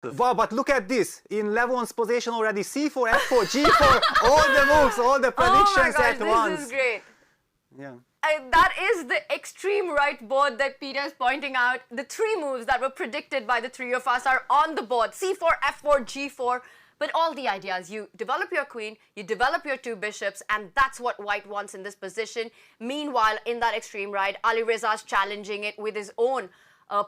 Wow, but look at this. In Levon's position already, c4, f4, g4, all the moves, all the predictions at once. This is great. Yeah. That is the extreme right board that Peter is pointing out. The three moves that were predicted by the three of us are on the board. c4, f4, g4. But all the ideas, you develop your queen, you develop your two bishops, and that's what white wants in this position. Meanwhile, in that extreme right, Alireza is challenging it with his own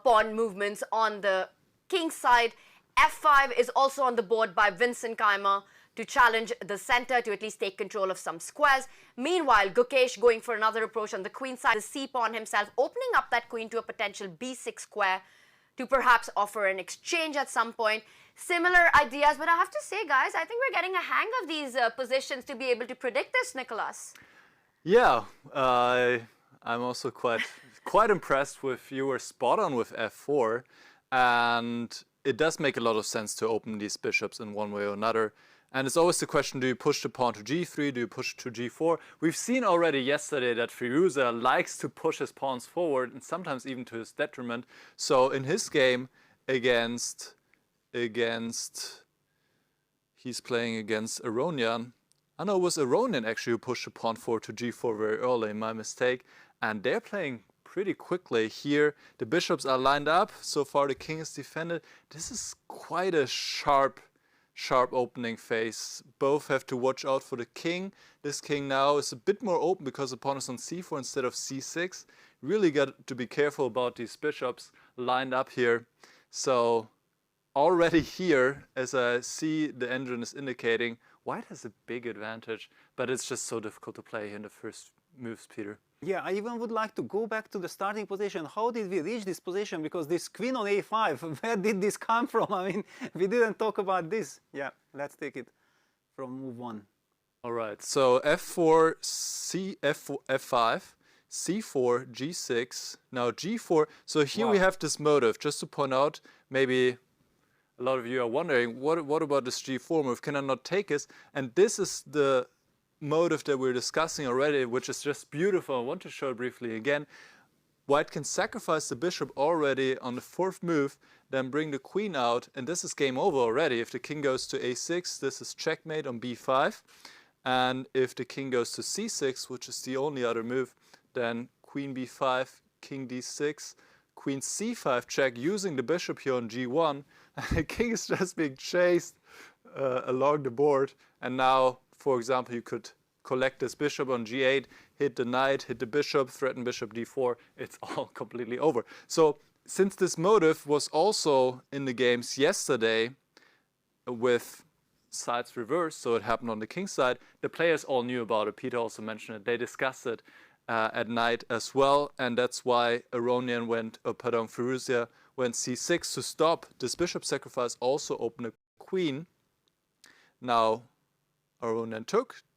pawn movements on the king's side. f5 is also on the board by Vincent Keymer to challenge the center to at least take control of some squares. Meanwhile, Gukesh going for another approach on the queen side. The c-pawn himself opening up that queen to a potential b6 square to perhaps offer an exchange at some point. Similar ideas, but I have to say, guys, I think we're getting a hang of these positions to be able to predict this, Nicholas. Yeah, I'm also quite impressed with you were spot on with f4, and it does make a lot of sense to open these bishops in one way or another. And it's always the question, do you push the pawn to g3, do you push to g4? We've seen already yesterday that firouzja likes to push his pawns forward and sometimes even to his detriment. So in his game against he's playing against Aronian. I know it was Aronian actually who pushed the pawn forward to g4 very early, my mistake. And they're playing pretty quickly here. The bishops are lined up. So far the king is defended. This is quite a sharp opening phase. Both have to watch out for the king. This king now is a bit more open because the pawn is on c4 instead of c6. Really got to be careful about these bishops lined up here. So already here, as I see the engine is indicating, white has a big advantage, but it's just so difficult to play in the first moves, Peter. Yeah, I even would like to go back to the starting position. How did we reach this position? Because this queen on a5, where did this come from? I mean, we didn't talk about this. Yeah, let's take it from move 1. All right, so f4, f5, c4, g6, now g4. So here we have this motive. Just to point out, maybe a lot of you are wondering, what about this g4 move? Can I not take this? And this is the motive that we're discussing already, which is just beautiful. I want to show it briefly again. White can sacrifice the bishop already on the 4th move, then bring the queen out, and this is game over already. If the king goes to a6, this is checkmate on b5. And if the king goes to c6, which is the only other move, then queen b5, king d6, queen c5 check using the bishop here on g1. And the king is just being chased along the board. And now, for example, you could collect this bishop on g8, hit the knight, hit the bishop, threaten bishop d4. It's all completely over. So since this motive was also in the games yesterday with sides reversed, so it happened on the king's side, the players all knew about it. Peter also mentioned it. They discussed it at night as well, and that's why Aronian firouzja went c6 to stop this bishop sacrifice, also open a queen. Now Aronian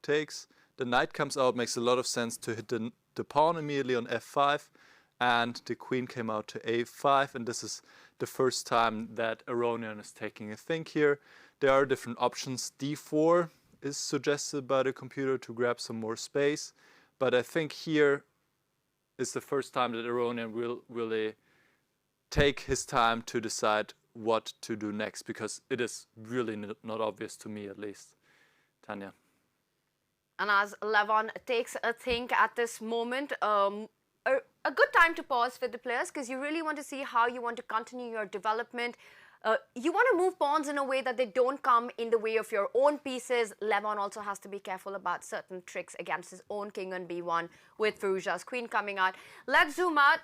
takes, the knight comes out, makes a lot of sense to hit the pawn immediately on f5, and the queen came out to a5, and this is the first time that Aronian is taking a think here. There are different options. d4 is suggested by the computer to grab some more space, but I think here is the first time that Aronian will really take his time to decide what to do next, because it is really not obvious to me, at least. Tanya. And as Levon takes a think at this moment, a good time to pause for the players, because you really want to see how you want to continue your development. You want to move pawns in a way that they don't come in the way of your own pieces. Levon also has to be careful about certain tricks against his own king on b1 with firouzja's queen coming out. Let's zoom out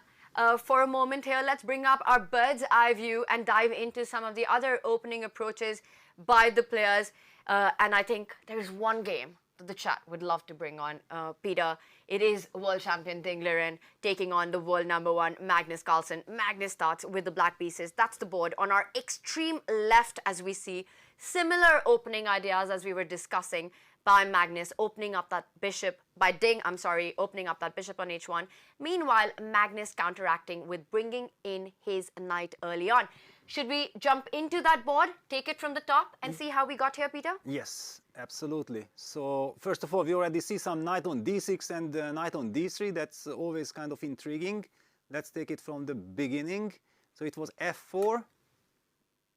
for a moment here. Let's bring up our bird's eye view and dive into some of the other opening approaches by the players. And I think there is one game that the chat would love to bring on, Peter. It is world champion Ding Liren taking on the world #1 Magnus Carlsen. Magnus starts with the black pieces. That's the board. On our extreme left, as we see, similar opening ideas as we were discussing by Magnus, opening up that bishop, by Ding, I'm sorry, opening up that bishop on h1. Meanwhile, Magnus counteracting with bringing in his knight early on. Should we jump into that board, take it from the top, and see how we got here, Peter? Yes, absolutely. So, first of all, we already see some knight on d6 and knight on d3. That's always kind of intriguing. Let's take it from the beginning. So it was f4,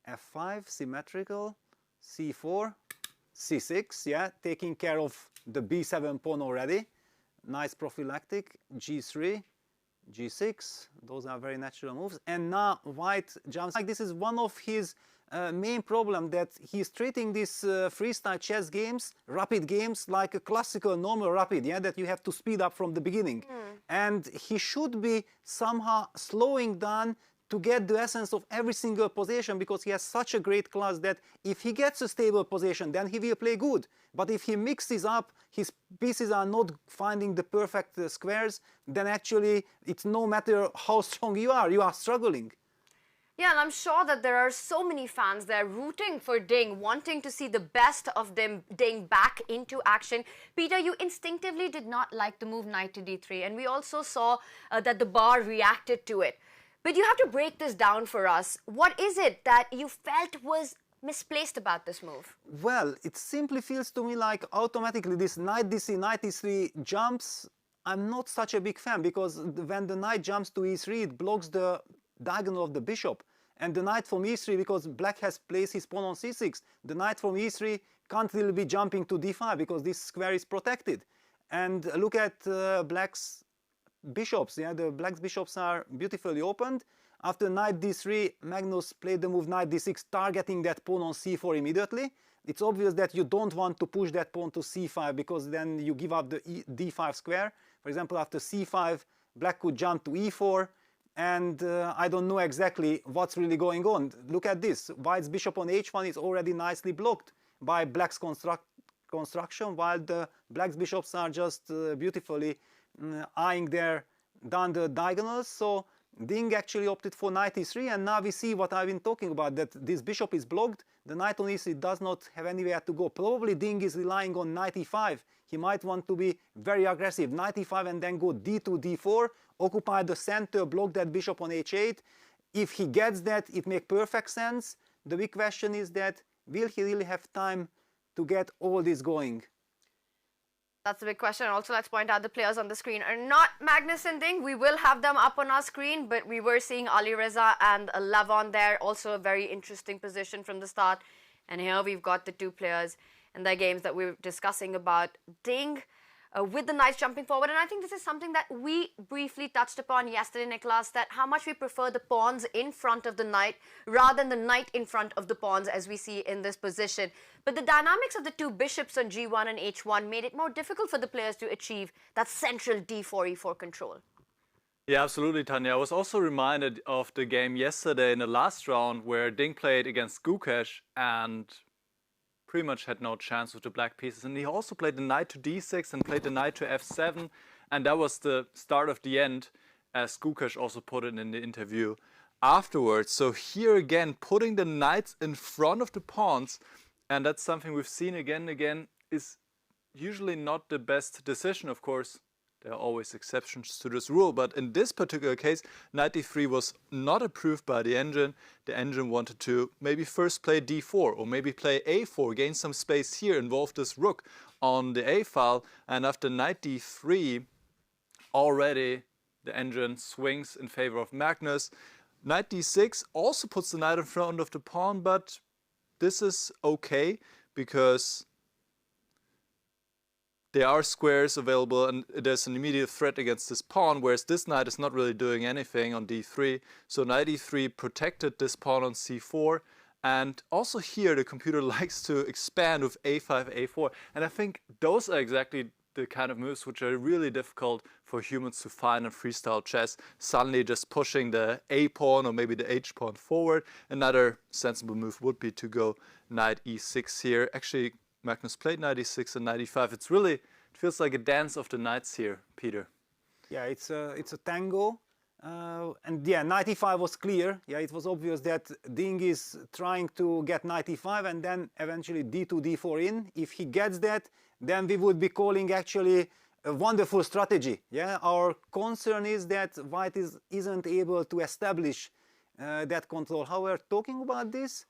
f5, symmetrical, c4, c6, yeah, taking care of the b7 pawn already. Nice prophylactic, g3, g6, those are very natural moves. And now white jumps. Like this is one of his main problem, that he's treating these freestyle chess games, rapid games, like a classical normal rapid, yeah, that you have to speed up from the beginning. And he should be somehow slowing down to get the essence of every single position, because he has such a great class that if he gets a stable position, then he will play good. But if he mixes up, his pieces are not finding the perfect squares, then actually it's no matter how strong you are struggling. Yeah, and I'm sure that there are so many fans there rooting for Ding, wanting to see the best of them, Ding back into action. Peter, you instinctively did not like the move knight to d3, and we also saw that the bar reacted to it. But you have to break this down for us. What is it that you felt was misplaced about this move? Well, it simply feels to me like automatically this knight dc, knight e3 jumps, I'm not such a big fan, because when the knight jumps to e3, it blocks the diagonal of the bishop. And the knight from e3, because black has placed his pawn on c6, the knight from e3 can't really be jumping to d5 because this square is protected. And look at black's bishops, yeah, the black's bishops are beautifully opened. After knight d3, Magnus played the move knight d6, targeting that pawn on c4 immediately. It's obvious that you don't want to push that pawn to c5, because then you give up the d5 square. For example, after c5, black could jump to e4, and I don't know exactly what's really going on. Look at this. White's bishop on h1 is already nicely blocked by black's construction, while the black's bishops are just beautifully eyeing down the diagonals. So Ding actually opted for knight e3, and now we see what I've been talking about, that this bishop is blocked. The knight on e3 does not have anywhere to go. Probably Ding is relying on knight e5. He might want to be very aggressive. Knight e5 and then go d2, d4, occupy the center, block that bishop on h8. If he gets that, it makes perfect sense. The big question is that, will he really have time to get all this going? That's the big question. Also, let's point out the players on the screen are not Magnus and Ding. We will have them up on our screen, but we were seeing Alireza and Levon there. Also a very interesting position from the start. And here we've got the two players in their games that we were discussing about. Ding with the knights jumping forward. And I think this is something that we briefly touched upon yesterday, Nicholas, that how much we prefer the pawns in front of the knight rather than the knight in front of the pawns, as we see in this position. But the dynamics of the two bishops on g1 and h1 made it more difficult for the players to achieve that central d4, e4 control. Yeah, absolutely, Tanya. I was also reminded of the game yesterday in the last round where Ding played against G.O.A.T and pretty much had no chance with the black pieces. And he also played the knight to d6 and played the knight to f7. And that was the start of the end, as G.O.A.T also put it in the interview afterwards. So here again, putting the knights in front of the pawns, and that's something we've seen again and again, is usually not the best decision, of course. There are always exceptions to this rule, but in this particular case, knight d3 was not approved by the engine. The engine wanted to maybe first play d4 or maybe play a4, gain some space here, involve this rook on the a file, and after knight d3, already the engine swings in favor of Magnus. Knight d6 also puts the knight in front of the pawn, but this is okay because there are squares available and there's an immediate threat against this pawn, whereas this knight is not really doing anything on d3. So knight e3 protected this pawn on c4. And also here the computer likes to expand with a5, a4. And I think those are exactly the kind of moves which are really difficult for humans to find in freestyle chess. Suddenly just pushing the a pawn or maybe the h pawn forward. Another sensible move would be to go knight e6 here. Actually, Magnus played knight e6 and knight e5. It's really, it feels like a dance of the knights here, Peter. Yeah, it's a tango. And yeah, knight e5 was clear. Yeah, it was obvious that Ding is trying to get knight e5 and then eventually d2, d4 in. If he gets that, then we would be calling actually a wonderful strategy. Yeah, our concern is that white isn't able to establish that control. However, talking about this,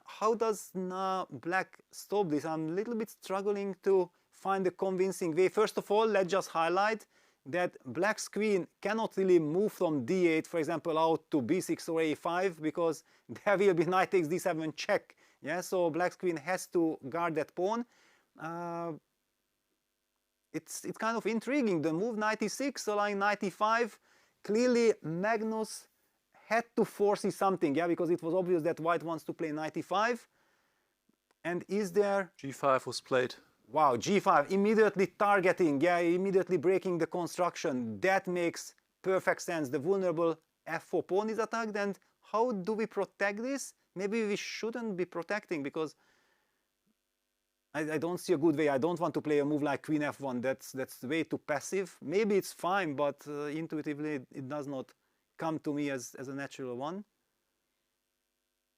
how does now black stop this? I'm a little bit struggling to find a convincing way. First of all, let's just highlight that black's queen cannot really move from d8, for example, out to b6 or a5, because there will be knight takes d7 check. Yeah, so black's queen has to guard that pawn. It's kind of intriguing. The move knight e6, allowing knight e5. Clearly, Magnus had to foresee something, yeah, because it was obvious that white wants to play knight e5. And is there... g5 was played. Wow, g5, immediately targeting, yeah, immediately breaking the construction. That makes perfect sense. The vulnerable f4 pawn is attacked, and how do we protect this? Maybe we shouldn't be protecting, because I don't see a good way. I don't want to play a move like queen f1. That's way too passive. Maybe it's fine, but intuitively it does not come to me as a natural one.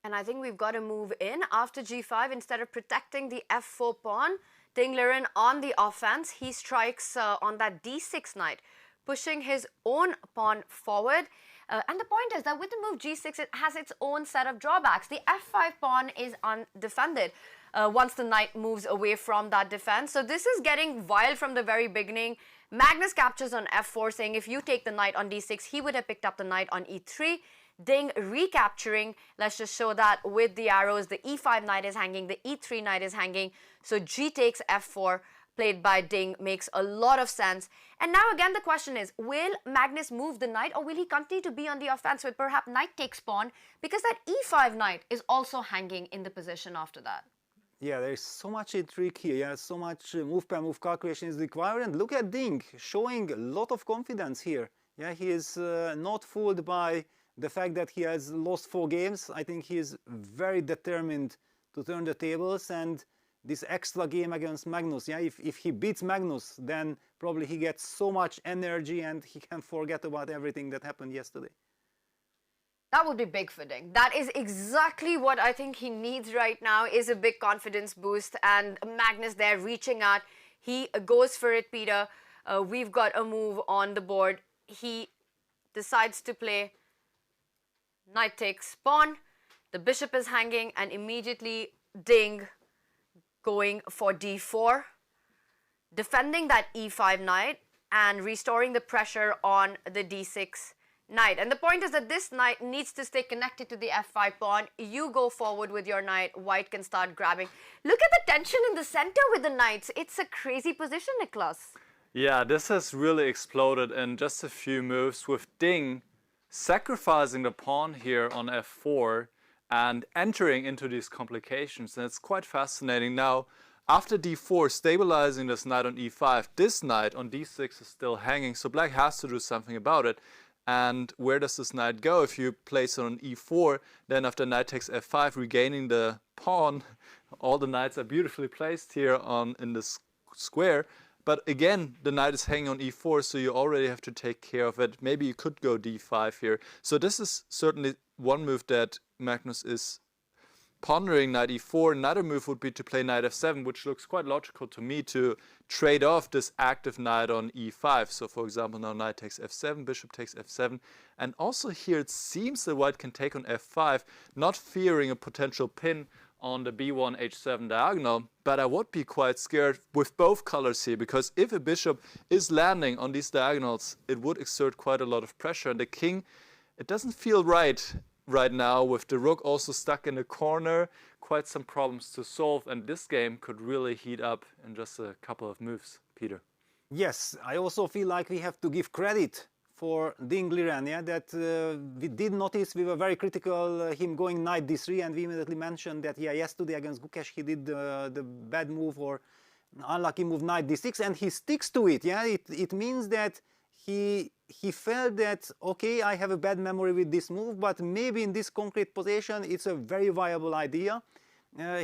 And I think we've got to move in after g5. Instead of protecting the f4 pawn, Ding Liren on the offense, he strikes on that d6 knight, pushing his own pawn forward. And the point is that with the move g6, it has its own set of drawbacks. The f5 pawn is undefended once the knight moves away from that defense. So this is getting wild from the very beginning. Magnus captures on f4, saying if you take the knight on d6, he would have picked up the knight on e3. Ding recapturing. Let's just show that with the arrows. The e5 knight is hanging, the e3 knight is hanging. So g takes f4, played by Ding, makes a lot of sense. And now again the question is, will Magnus move the knight, or will he continue to be on the offense with perhaps knight takes pawn, because that e5 knight is also hanging in the position after that? Yeah, there is so much intrigue here, yeah, so much move per move calculation is required. And look at Ding, showing a lot of confidence here. Yeah, he is not fooled by the fact that he has lost 4 games. I think he is very determined to turn the tables, and this extra game against Magnus, yeah, if he beats Magnus, then probably he gets so much energy and he can forget about everything that happened yesterday. That would be big for Ding. That is exactly what I think he needs right now, is a big confidence boost. And Magnus there reaching out. He goes for it, Peter. We've got a move on the board. He decides to play knight takes pawn. The bishop is hanging, and immediately Ding going for d4, defending that e5 knight and restoring the pressure on the d6 knight. And the point is that this knight needs to stay connected to the f5 pawn. You go forward with your knight, white can start grabbing. Look at the tension in the center with the knights. It's a crazy position, Niklas. Yeah, this has really exploded in just a few moves, with Ding sacrificing the pawn here on f4 and entering into these complications. And it's quite fascinating. Now, after d4, stabilizing this knight on e5, this knight on d6 is still hanging, so black has to do something about it. And where does this knight go? If you place it on e4, then after knight takes f5, regaining the pawn, all the knights are beautifully placed here in this square. But again, the knight is hanging on e4, so you already have to take care of it. Maybe you could go d5 here. So this is certainly one move that Magnus is pondering, knight e4. Another move would be to play knight f7, which looks quite logical to me, to trade off this active knight on e5. So for example, now knight takes f7, bishop takes f7. And also here it seems that white can take on f5, not fearing a potential pin on the b1 h7 diagonal, but I would be quite scared with both colors here, because if a bishop is landing on these diagonals, it would exert quite a lot of pressure. And the king, it doesn't feel right now, with the rook also stuck in the corner. Quite some problems to solve, and this game could really heat up in just a couple of moves, Peter. Yes, I also feel like we have to give credit for Ding Liren, yeah, that we did notice. We were very critical him going knight d3, and we immediately mentioned that, yeah, yesterday against Gukesh he did the bad move or unlucky move knight d6, and he sticks to it. Yeah, it means that he felt that, okay, I have a bad memory with this move, but maybe in this concrete position it's a very viable idea.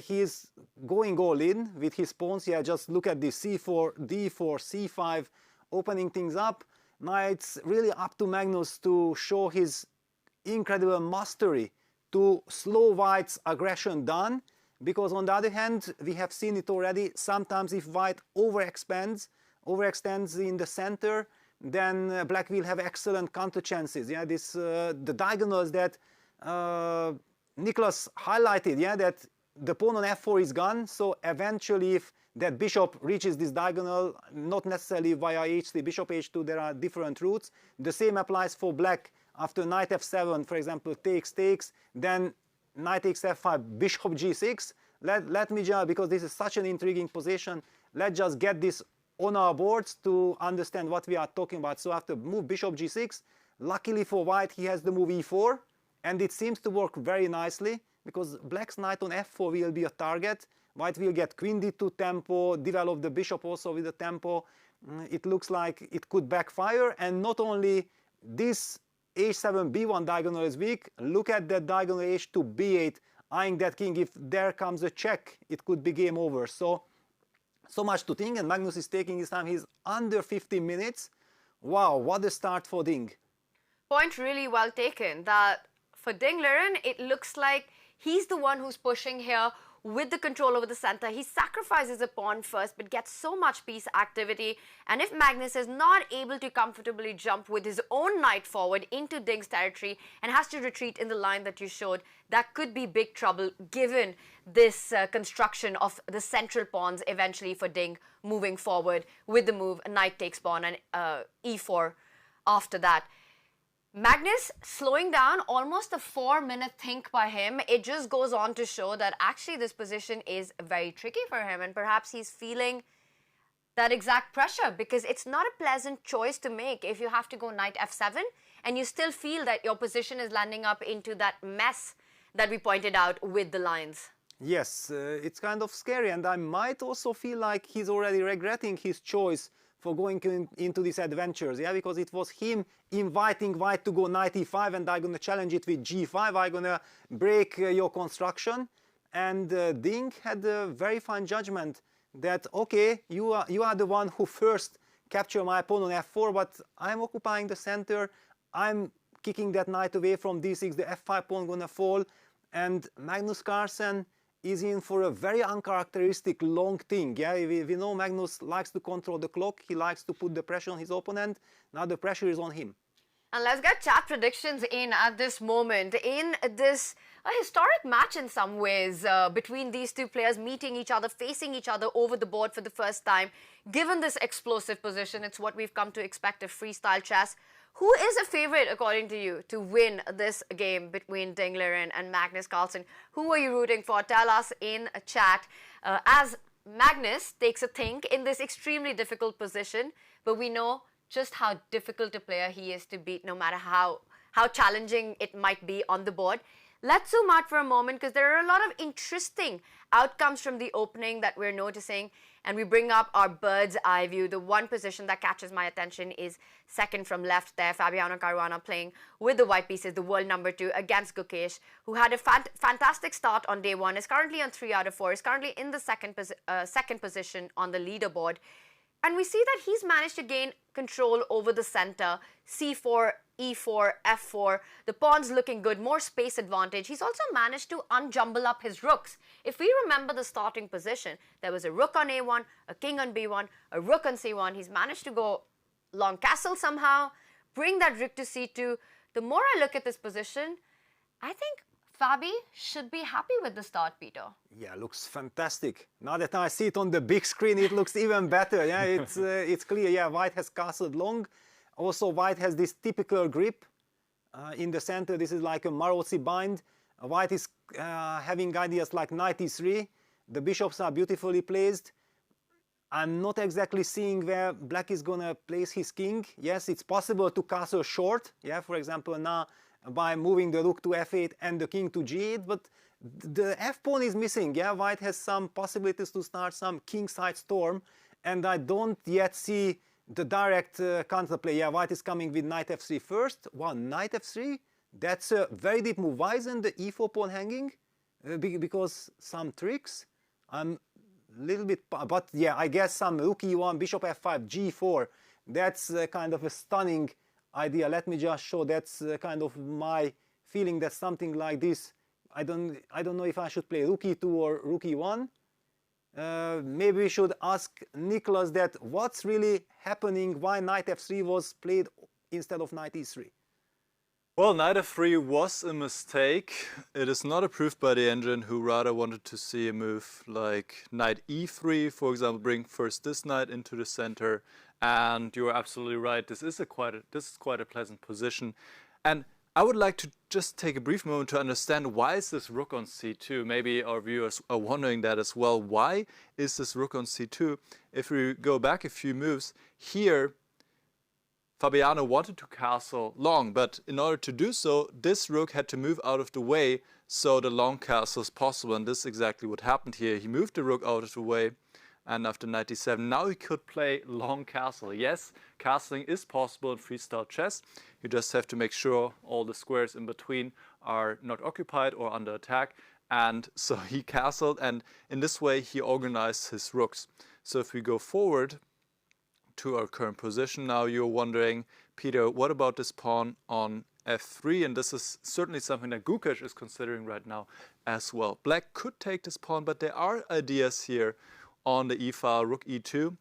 He is going all in with his pawns. Yeah, just look at this c4, d4, c5, opening things up. Now it's really up to Magnus to show his incredible mastery to slow white's aggression down, because on the other hand, we have seen it already, sometimes if white overextends in the center, then black will have excellent counter chances. Yeah, this the diagonals that Niklas highlighted, yeah, that the pawn on f4 is gone, so eventually if that bishop reaches this diagonal, not necessarily via h3, bishop h2, there are different routes. The same applies for black. After knight f7, for example, takes, then knight takes f5, bishop g6. Let me just, because this is such an intriguing position, let's just get this on our boards to understand what we are talking about. So after move bishop g6, luckily for white, he has the move e4, and it seems to work very nicely, because black's knight on f4 will be a target. White will get queen d2 tempo, develop the bishop also with the tempo. It looks like it could backfire, and not only this h7 b1 diagonal is weak, look at that diagonal h2 b8, eyeing that king. If there comes a check, it could be game over. So much to think, and Magnus is taking his time. He's under 15 minutes. Wow, what a start for Ding. Point really well taken, that for Ding Liren, it looks like he's the one who's pushing here with the control over the center. He sacrifices a pawn first, but gets so much piece activity. And if Magnus is not able to comfortably jump with his own knight forward into Ding's territory and has to retreat in the line that you showed, that could be big trouble given this construction of the central pawns eventually for Ding moving forward with the move knight takes pawn and e4 after that. Magnus slowing down, almost a 4-minute think by him. It just goes on to show that actually this position is very tricky for him, and perhaps he's feeling that exact pressure, because it's not a pleasant choice to make if you have to go knight f7 and you still feel that your position is landing up into that mess that we pointed out with the lines. Yes, it's kind of scary, and I might also feel like he's already regretting his choice for going into these adventures, yeah, because it was him inviting white to go knight e5, and I'm going to challenge it with g5, I'm going to break your construction. And Ding had a very fine judgment that, okay, you are the one who first captured my pawn on f4, but I'm occupying the center, I'm kicking that knight away from d6, the f5 pawn going to fall, and Magnus Carlsen is in for a very uncharacteristic long thing. Yeah, we know Magnus likes to control the clock, he likes to put the pressure on his opponent. Now the pressure is on him. And let's get chat predictions in at this moment. In this historic match in some ways between these two players meeting each other, facing each other over the board for the first time. Given this explosive position, it's what we've come to expect of freestyle chess. Who is a favorite, according to you, to win this game between Ding Liren and Magnus Carlsen? Who are you rooting for? Tell us in a chat. As Magnus takes a think in this extremely difficult position, but we know just how difficult a player he is to beat, no matter how challenging it might be on the board. Let's zoom out for a moment, because there are a lot of interesting outcomes from the opening that we're noticing, and we bring up our bird's eye view. The one position that catches my attention is second from left there, Fabiano Caruana playing with the white pieces, the world number 2 against Gukesh, who had a fantastic start on day 1, is currently on 3 out of 4, is currently in the second position on the leaderboard. And we see that he's managed to gain control over the center, c4, e4, f4, the pawns looking good, more space advantage. He's also managed to unjumble up his rooks. If we remember the starting position, there was a rook on a1, a king on b1, a rook on c1. He's managed to go long castle somehow, bring that rook to c2. The more I look at this position, I think Fabi should be happy with the start, Peter. Yeah, looks fantastic. Now that I see it on the big screen, it looks even better. Yeah, it's clear. Yeah, white has castled long. Also, white has this typical grip in the center. This is like a Maroczy bind. White is having ideas like knight e3. The bishops are beautifully placed. I'm not exactly seeing where black is going to place his king. Yes, it's possible to castle short. Yeah, for example, now by moving the rook to f8 and the king to g8, but the f-pawn is missing. Yeah, white has some possibilities to start some kingside storm, and I don't yet see the direct counterplay. Yeah, white is coming with knight f3 first. Wow, knight f3, that's a very deep move. Why isn't the e4 pawn hanging? Because some tricks. I'm a little bit, but yeah, I guess some rook e1, bishop f5, g4. That's kind of a stunning idea. Let me just show. That's kind of my feeling, that something like this. I don't know if I should play rook e2 or rook e1. Maybe we should ask Nicholas that what's really happening, why knight f3 was played instead of knight e3. Well, knight f3 was a mistake. It is not approved by the engine, who rather wanted to see a move like knight e3, for example, bring first this knight into the center. And you are absolutely right. This is quite a pleasant position. And I would like to just take a brief moment to understand, why is this rook on c2? Maybe our viewers are wondering that as well. Why is this rook on c2? If we go back a few moves, here Fabiano wanted to castle long, but in order to do so, this rook had to move out of the way so the long castle is possible, and this is exactly what happened here. He moved the rook out of the way, and after knight d7, now he could play long castle. Yes, castling is possible in freestyle chess. You just have to make sure all the squares in between are not occupied or under attack, and so he castled, and in this way he organized his rooks. So if we go forward to our current position. Now you're wondering, Peter, what about this pawn on f3? And this is certainly something that Gukesh is considering right now as well. Black could take this pawn, but there are ideas here on the e-file, rook e2,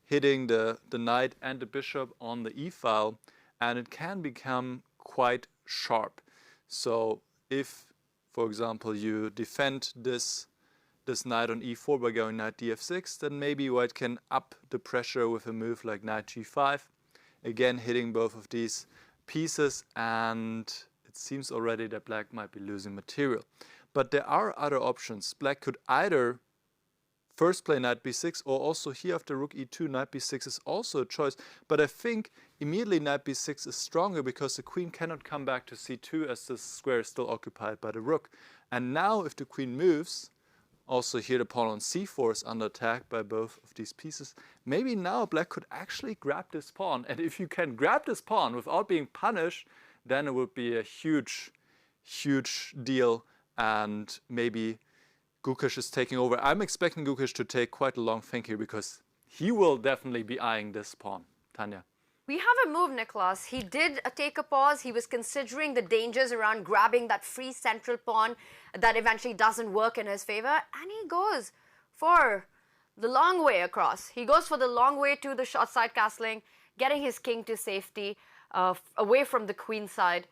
hitting the knight and the bishop on the e-file, and it can become quite sharp. So if, for example, you defend this knight on e4 by going knight df6, then maybe white can up the pressure with a move like knight g5, again hitting both of these pieces, and it seems already that black might be losing material. But there are other options. Black could either first play knight b6, or also here after rook e2, knight b6 is also a choice. But I think immediately knight b6 is stronger, because the queen cannot come back to c2 as the square is still occupied by the rook. And now if the queen moves, also here the pawn on c4 is under attack by both of these pieces. Maybe now black could actually grab this pawn. And if you can grab this pawn without being punished, then it would be a huge, huge deal. And maybe Gukesh is taking over. I'm expecting Gukesh to take quite a long think here, because he will definitely be eyeing this pawn. Tanya. We have a move, Nicholas. He did take a pause. He was considering the dangers around grabbing that free central pawn that eventually doesn't work in his favor. And he goes for the long way across. He goes for the long way to the short side castling, getting his king to safety, away from the queen side.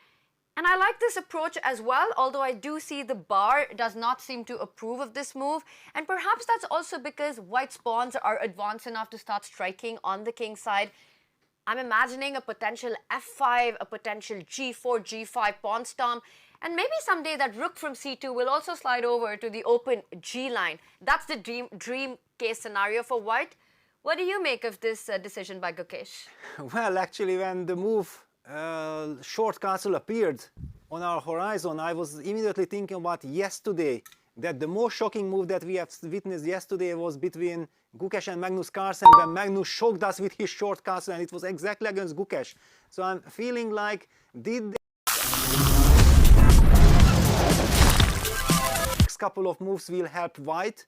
And I like this approach as well, although I do see the bar does not seem to approve of this move. And perhaps that's also because white's pawns are advanced enough to start striking on the king side. I'm imagining a potential f5, a potential g4, g5 pawn storm, and maybe someday that rook from c2 will also slide over to the open g line. That's the dream case scenario for white. What do you make of this decision by Gukesh? Well, actually, when the move short castle appeared on our horizon, I was immediately thinking about yesterday, that the most shocking move that we have witnessed yesterday was between Gukesh and Magnus Carlsen, when Magnus shocked us with his short castle, and it was exactly against Gukesh. So I'm feeling like, did the next couple of moves will help white,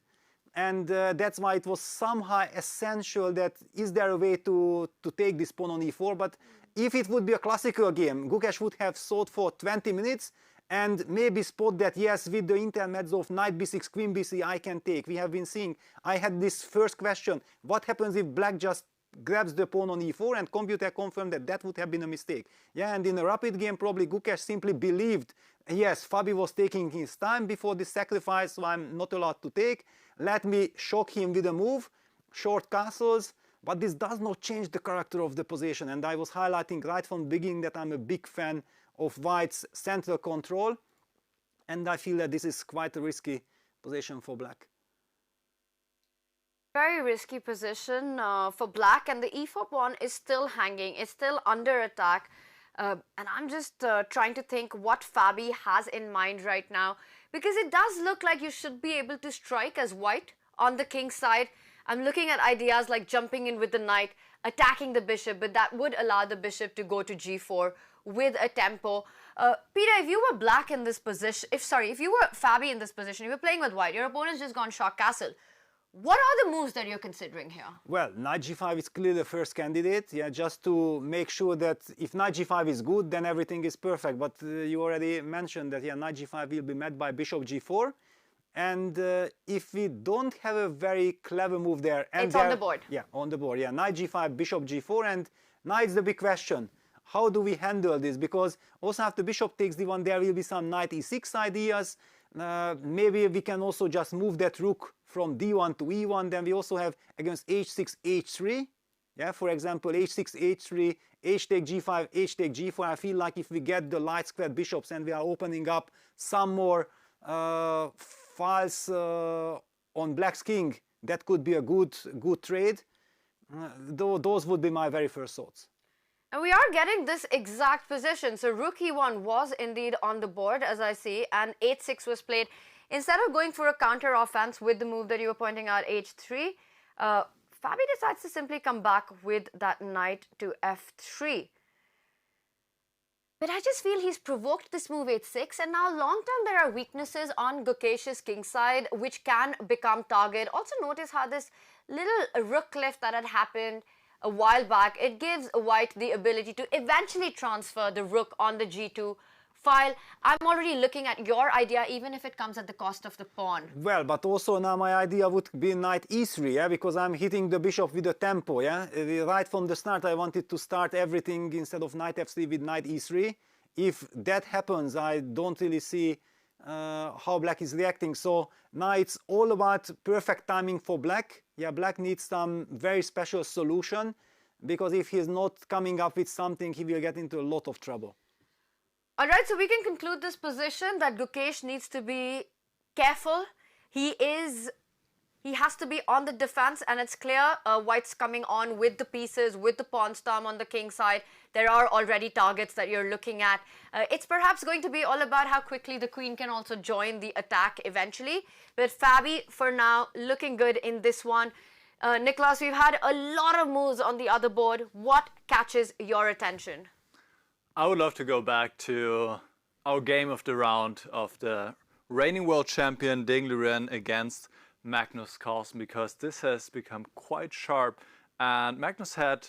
and that's why it was somehow essential that is there a way to take this pawn on e4. But if it would be a classical game, Gukesh would have thought for 20 minutes and maybe spot that, yes, with the intermezzo of knight b6, queen b3, I can take. We have been seeing, I had this first question, what happens if black just grabs the pawn on e4, and computer confirmed that that would have been a mistake. Yeah, and in a rapid game, probably Gukesh simply believed, yes, Fabi was taking his time before this sacrifice, so I'm not allowed to take. Let me shock him with a move, short castles. But this does not change the character of the position, and I was highlighting right from the beginning that I'm a big fan of white's central control, and I feel that this is quite a risky position for black. Very risky position for black, and the e4 pawn is still hanging, it's still under attack, and I'm just trying to think what Fabi has in mind right now, because it does look like you should be able to strike as white on the king side. I'm looking at ideas like jumping in with the knight, attacking the bishop, but that would allow the bishop to go to g4 with a tempo. Peter, if you were black in this position, if you were Fabi in this position, you were playing with white, your opponent's just gone short castle. What are the moves that you're considering here? Well, knight g5 is clearly the first candidate, yeah, just to make sure that if knight g5 is good, then everything is perfect. But you already mentioned that, yeah, knight g5 will be met by bishop g4. And if we don't have a very clever move there, and it's on the board. Yeah, on the board. Yeah, knight g5, bishop g4, and now it's the big question: how do we handle this? Because also after bishop takes d1, there will be some knight e6 ideas. Maybe we can also just move that rook from d1 to e1. Then we also have against h6, h3. Yeah, for example, h6, h3, h take g5, h take g4. I feel like if we get the light squared bishops and we are opening up some more files on black's king, that could be a good trade. Those would be my very first thoughts. And we are getting this exact position. So rook e1 was indeed on the board, as I see, and h6 was played. Instead of going for a counter offense with the move that you were pointing out, h3, Fabi decides to simply come back with that knight to f3. But I just feel he's provoked this move h6, and now long term there are weaknesses on Gukesh's king side which can become target. Also notice how this little rook cliff that had happened a while back, it gives white the ability to eventually transfer the rook on the g2 file. I'm already looking at your idea, even if it comes at the cost of the pawn. Well, but also now my idea would be knight e3, yeah, because I'm hitting the bishop with the tempo, yeah. Right from the start I wanted to start everything instead of knight f3 with knight e3. If that happens, I don't really see how black is reacting. So now it's all about perfect timing for black. Yeah, black needs some very special solution, because if he's not coming up with something, he will get into a lot of trouble. All right, so we can conclude this position that Gukesh needs to be careful. He has to be on the defense, and it's clear white's coming on with the pieces, with the pawn storm on the king side. There are already targets that you're looking at. It's perhaps going to be all about how quickly the queen can also join the attack eventually. But Fabi, for now, looking good in this one. Nicholas, we've had a lot of moves on the other board. What catches your attention? I would love to go back to our game of the round of the reigning world champion Ding Liren against Magnus Carlsen, because this has become quite sharp and Magnus had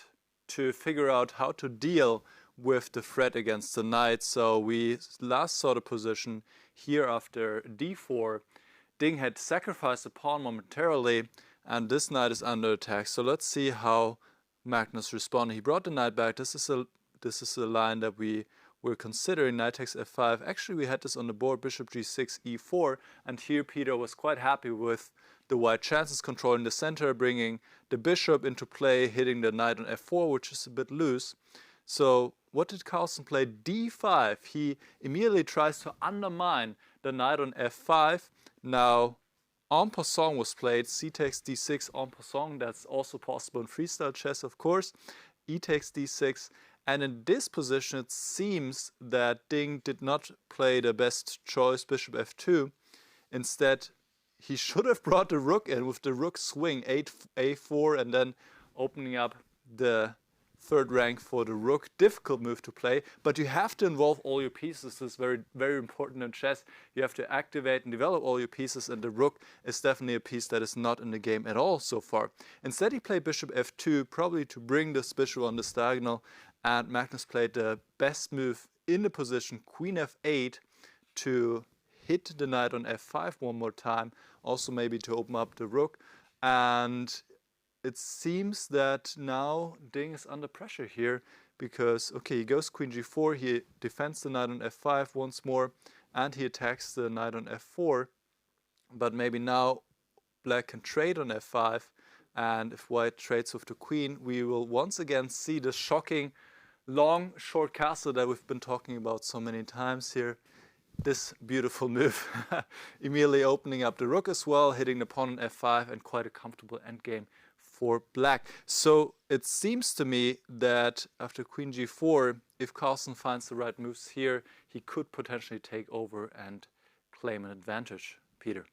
to figure out how to deal with the threat against the knight. So we last saw the position here after d4. Ding had sacrificed the pawn momentarily and this knight is under attack. So let's see how Magnus responded. He brought the knight back. This is a line that we were considering, knight takes f5. Actually, we had this on the board, bishop g6, e4, and here Peter was quite happy with the white chances, controlling the center, bringing the bishop into play, hitting the knight on f4, which is a bit loose. So what did Carlsen play? d5. He immediately tries to undermine the knight on f5. Now, en passant was played, c takes d6 en passant. That's also possible in freestyle chess, of course. E takes d6. And in this position, it seems that Ding did not play the best choice, bishop f2. Instead, he should have brought the rook in with the rook swing, a4, and then opening up the third rank for the rook. Difficult move to play, but you have to involve all your pieces. This is very, very important in chess. You have to activate and develop all your pieces, and the rook is definitely a piece that is not in the game at all so far. Instead, he played bishop f2, probably to bring this bishop on this diagonal, and Magnus played the best move in the position, queen f8, to hit the knight on f5 one more time, also maybe to open up the rook. And it seems that now Ding is under pressure here, because, okay, he goes queen g4, he defends the knight on f5 once more, and he attacks the knight on f4. But maybe now black can trade on f5, and if white trades with the queen, we will once again see the shocking long, short castle that we've been talking about so many times here. This beautiful move, immediately opening up the rook as well, hitting the pawn on f5, and quite a comfortable endgame for black. So it seems to me that after queen g4, if Carlsen finds the right moves here, he could potentially take over and claim an advantage. Peter.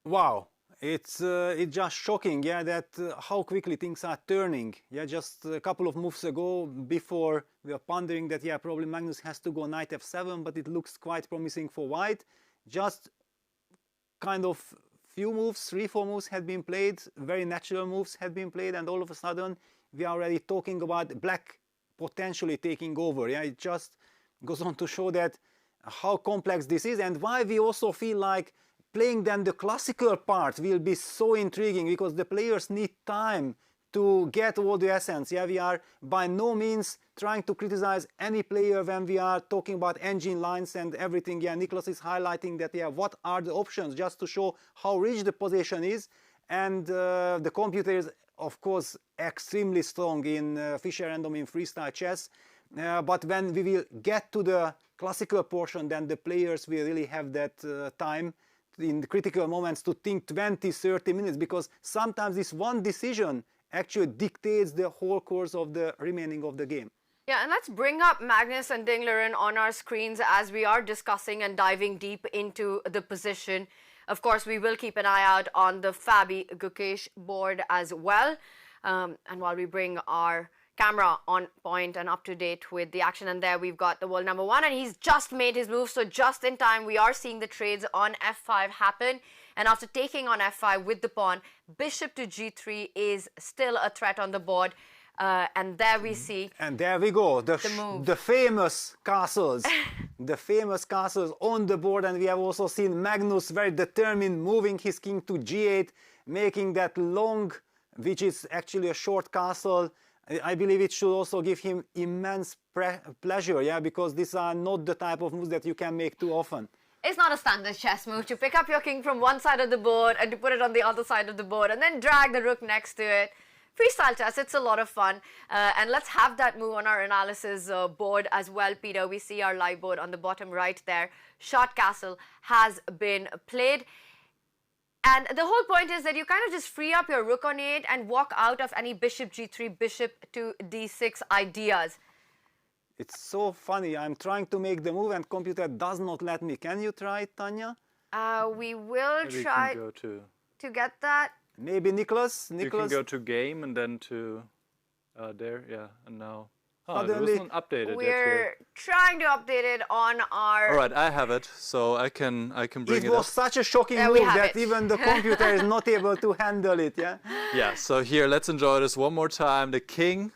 Wow. It's just shocking, yeah, that how quickly things are turning. Yeah, just a couple of moves ago, before we were pondering that, yeah, probably Magnus has to go knight f7, but it looks quite promising for white. Just kind of few moves, 3-4 moves had been played, very natural moves had been played, and all of a sudden we are already talking about black potentially taking over. Yeah, it just goes on to show that how complex this is, and why we also feel like playing then the classical part will be so intriguing, because the players need time to get all the essence. Yeah, we are by no means trying to criticize any player when we are talking about engine lines and everything. Yeah, Nicholas is highlighting that, yeah, what are the options, just to show how rich the position is. And the computer is, of course, extremely strong in Fischer random in freestyle chess. But when we will get to the classical portion, then the players will really have that time in the critical moments to think 20-30 minutes, because sometimes this one decision actually dictates the whole course of the remaining of the game. Yeah, and let's bring up Magnus and Ding Lern on our screens as we are discussing and diving deep into the position. Of course, we will keep an eye out on the Fabi Gukesh board as well. And while we bring our camera on point and up to date with the action, and there we've got the world number one, and he's just made his move, so just in time we are seeing the trades on f5 happen. And after taking on f5 with the pawn, bishop to g3 is still a threat on the board. And there we see. And there we go, the famous castles. The famous castles on the board. And we have also seen Magnus very determined, moving his king to g8, making that long, which is actually a short castle. I believe it should also give him immense pleasure, yeah, because these are not the type of moves that you can make too often. It's not a standard chess move to pick up your king from one side of the board and to put it on the other side of the board and then drag the rook next to it. Freestyle chess, it's a lot of fun. And let's have that move on our analysis board as well, Peter. We see our live board on the bottom right there. Short castle has been played. And the whole point is that you kind of just free up your rook on 8 and walk out of any bishop g3, bishop to d6 ideas. It's so funny. I'm trying to make the move and computer does not let me. Can you try it, Tanya? We will Maybe try you can go to get that. Maybe Nicholas? You can go to game and then to there, yeah, and now. Oh, there wasn't updated We're yet here. trying to update it on our... All right, I have it, so I can bring it It was up. such a shocking There move we have that it. even the computer is not able to handle it, yeah? Yeah, so here, let's enjoy this one more time. The king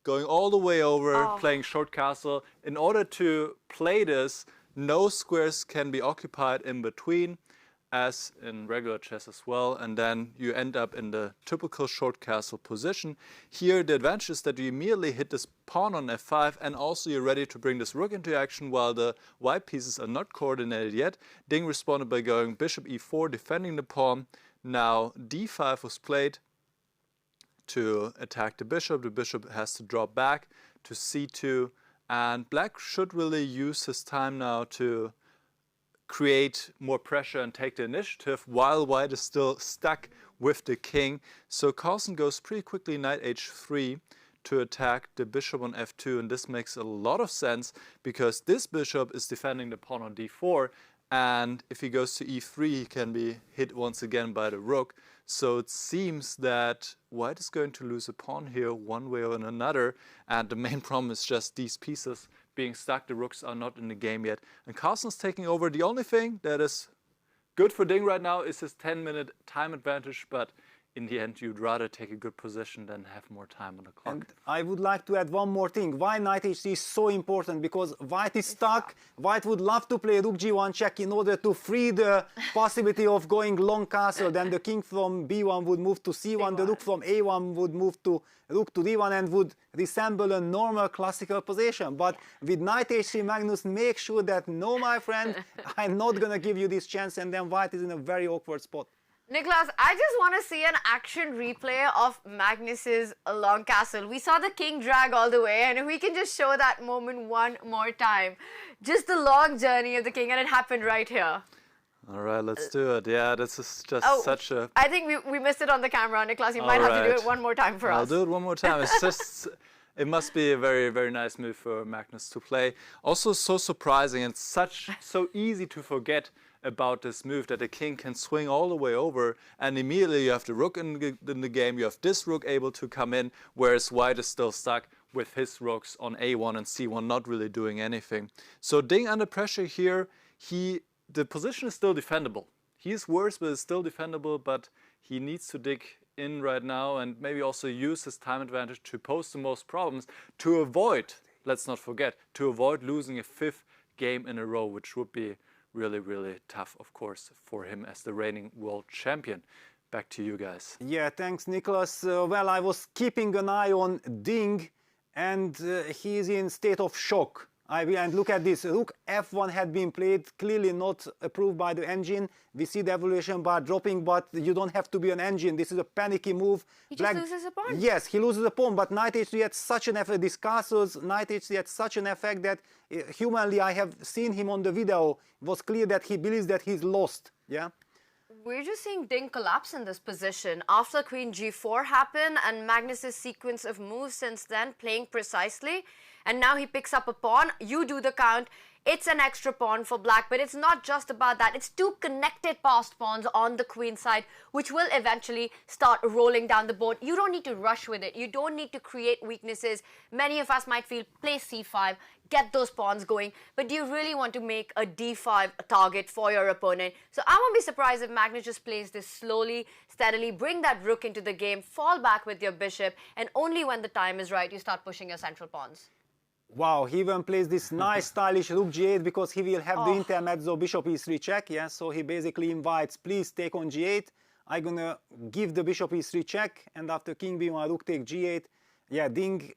going all the way over, playing short castle. In order to play this, no squares can be occupied in between, as in regular chess as well, and then you end up in the typical short castle position. Here the advantage is that you immediately hit this pawn on f5, and also you're ready to bring this rook into action while the white pieces are not coordinated yet. Ding responded by going bishop e4, defending the pawn. Now d5 was played to attack the bishop. The bishop has to drop back to c2, and black should really use his time now to create more pressure and take the initiative while white is still stuck with the king. So Carlsen goes pretty quickly knight h3 to attack the bishop on f2, and this makes a lot of sense because this bishop is defending the pawn on d4, and if he goes to e3 he can be hit once again by the rook. So it seems that white is going to lose a pawn here one way or another, and the main problem is just these pieces being stuck. The rooks are not in the game yet, and Carlsen's taking over. The only thing that is good for Ding right now is his 10-minute time advantage, but in the end you'd rather take a good position than have more time on the clock. And I would like to add one more thing. Why knight h3 is so important, because white is stuck. White would love to play rook g1 check in order to free the possibility of going long castle. Then the king from b1 would move to c1, the rook from a1 would move to rook to d1 and would resemble a normal classical position. But with knight h3, Magnus makes sure that no, my friend, I'm not going to give you this chance, and then white is in a very awkward spot. Nicholas, I just want to see an action replay of Magnus's long castle. We saw the king drag all the way, and if we can just show that moment one more time. Just the long journey of the king, and it happened right here. All right, let's do it. Yeah, this is just such a... I think we missed it on the camera, Nicholas. You might have to do it one more time for us. I'll do it one more time. It's just... It must be a very, very nice move for Magnus to play. Also so surprising and so easy to forget about this move, that the king can swing all the way over, and immediately you have the rook in the game, you have this rook able to come in, whereas white is still stuck with his rooks on a1 and c1 not really doing anything. So Ding under pressure here, the position is still defendable. He's worse, but it's still defendable, but he needs to dig in right now and maybe also use his time advantage to pose the most problems to avoid, let's not forget, to avoid losing a 5th game in a row, which would be really, really tough, of course, for him as the reigning world champion. back to you guys. Yeah, thanks, Nicholas. Well, I was keeping an eye on Ding, and he is in state of shock. And look at this, rook f1 had been played, clearly not approved by the engine. We see the evaluation bar dropping, but you don't have to be an engine. This is a panicky move. He just loses a pawn. Yes, he loses a pawn, but knight h3 had such an effect, this castles, knight h3 had such an effect that humanly I have seen him on the video. It was clear that he believes that he's lost, yeah? We're just seeing Ding collapse in this position. After Queen G4 happened and Magnus's sequence of moves since then playing precisely, and now he picks up a pawn, you do the count, it's an extra pawn for black, but it's not just about that. It's two connected passed pawns on the queen side, which will eventually start rolling down the board. You don't need to rush with it. You don't need to create weaknesses. Many of us might feel, play c5, get those pawns going, but do you really want to make a d5 target for your opponent? So I won't be surprised if Magnus just plays this slowly, steadily, bring that rook into the game, fall back with your bishop, and only when the time is right, you start pushing your central pawns. Wow, he even plays this nice stylish rook g8 because he will have the intermezzo bishop e3 check, yeah? So he basically invites, please take on g8. I'm gonna give the bishop e3 check, and after king b1, rook take g8. Yeah, Ding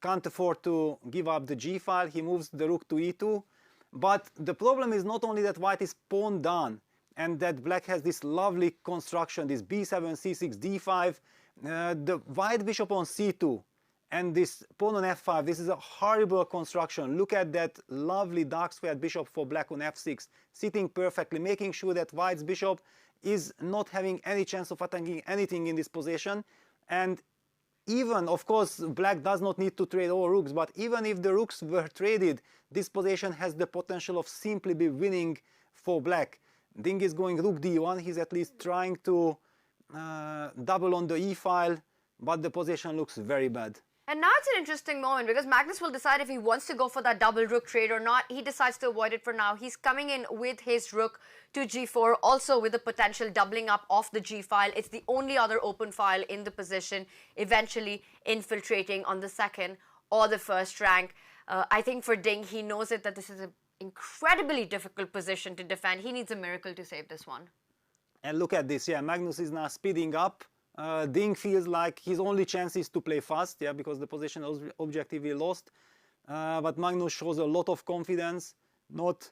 can't afford to give up the g file. He moves the rook to e2. But the problem is not only that white is pawn down and that black has this lovely construction, this b7, c6, d5, the white bishop on c2. And this pawn on f5, this is a horrible construction. Look at that lovely dark squared bishop for black on f6, sitting perfectly, making sure that white's bishop is not having any chance of attacking anything in this position. And even, of course, black does not need to trade all rooks, but even if the rooks were traded, this position has the potential of simply be winning for black. Ding is going rook d1, he's at least trying to double on the e file, but the position looks very bad. And now it's an interesting moment because Magnus will decide if he wants to go for that double rook trade or not. He decides to avoid it for now. He's coming in with his rook to g4, also with the potential doubling up of the g file. It's the only other open file in the position, eventually infiltrating on the second or the first rank. I think for Ding, he knows it that this is an incredibly difficult position to defend. He needs a miracle to save this one. And look at this, yeah, Magnus is now speeding up. Ding feels like his only chance is to play fast, yeah, because the position is objectively lost. But Magnus shows a lot of confidence, not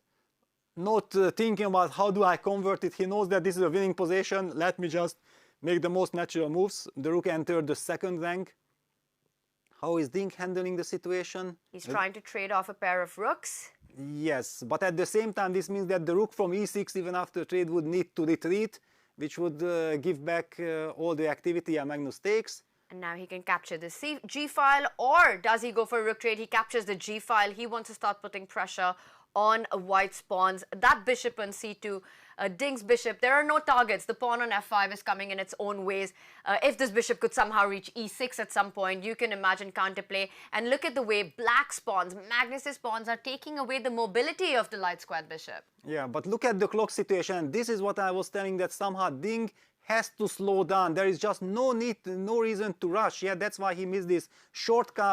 thinking about how do I convert it. He knows that this is a winning position. Let me just make the most natural moves. The rook entered the second rank. How is Ding handling the situation? He's trying to trade off a pair of rooks. Yes, but at the same time, this means that the rook from e6, even after trade, would need to retreat, which would give back all the activity Magnus takes. And now he can capture the g file, or does he go for a rook trade? He captures the g file. He wants to start putting pressure on white's pawns. That bishop on c2, Ding's bishop, there are no targets. The pawn on f5 is coming in its own ways. If this bishop could somehow reach e6 at some point, you can imagine counterplay. And look at the way black's pawns, Magnus's pawns, are taking away the mobility of the light squared bishop. Yeah, but look at the clock situation. This is what I was telling, that somehow Ding has to slow down. There is just no need, no reason to rush. Yeah, that's why he missed this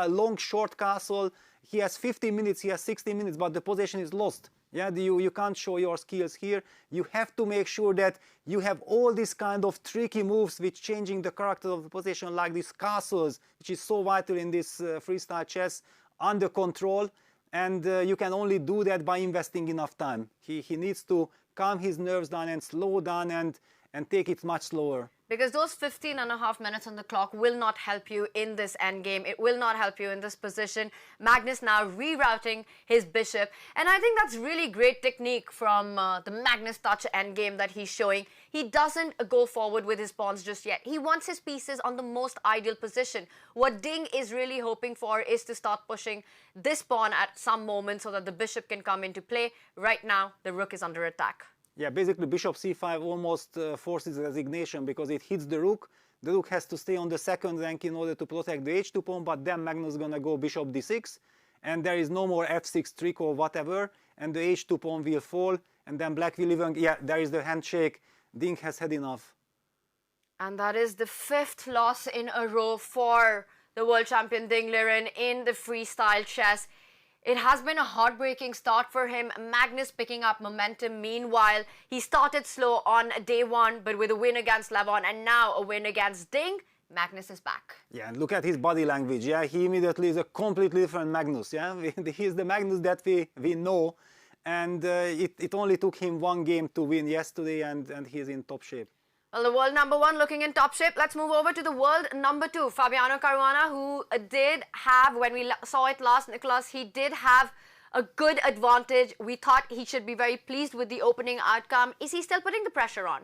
long short castle. He has 50 minutes, he has 60 minutes, but the position is lost. Yeah, you can't show your skills here. You have to make sure that you have all these kind of tricky moves which changing the character of the position, like these castles, which is so vital in this freestyle chess, under control. And you can only do that by investing enough time. He needs to calm his nerves down and slow down and take it much slower. Because those 15.5 minutes on the clock will not help you in this endgame. It will not help you in this position. Magnus now rerouting his bishop. And I think that's really great technique from the Magnus touch endgame that he's showing. He doesn't go forward with his pawns just yet. He wants his pieces on the most ideal position. What Ding is really hoping for is to start pushing this pawn at some moment so that the bishop can come into play. Right now, the rook is under attack. Yeah, basically bishop c5 almost forces resignation because it hits the rook. The rook has to stay on the second rank in order to protect the h2 pawn, but then Magnus is gonna go bishop d6, and there is no more f6 trick or whatever, and the h2 pawn will fall, and then black will even, yeah, there is the handshake. Ding has had enough. And that is the 5th loss in a row for the world champion Ding Liren in the freestyle chess. It has been a heartbreaking start for him. Magnus picking up momentum. Meanwhile, he started slow on day one, but with a win against Levon and now a win against Ding, Magnus is back. Yeah, and look at his body language. Yeah, he immediately is a completely different Magnus. Yeah, he's the Magnus that we know, and it only took him one game to win yesterday, and he's in top shape. Well, the world number one looking in top shape. Let's move over to the world number two, Fabiano Caruana, who did have, when we saw it last, Nicholas, he did have a good advantage. We thought he should be very pleased with the opening outcome. Is he still putting the pressure on?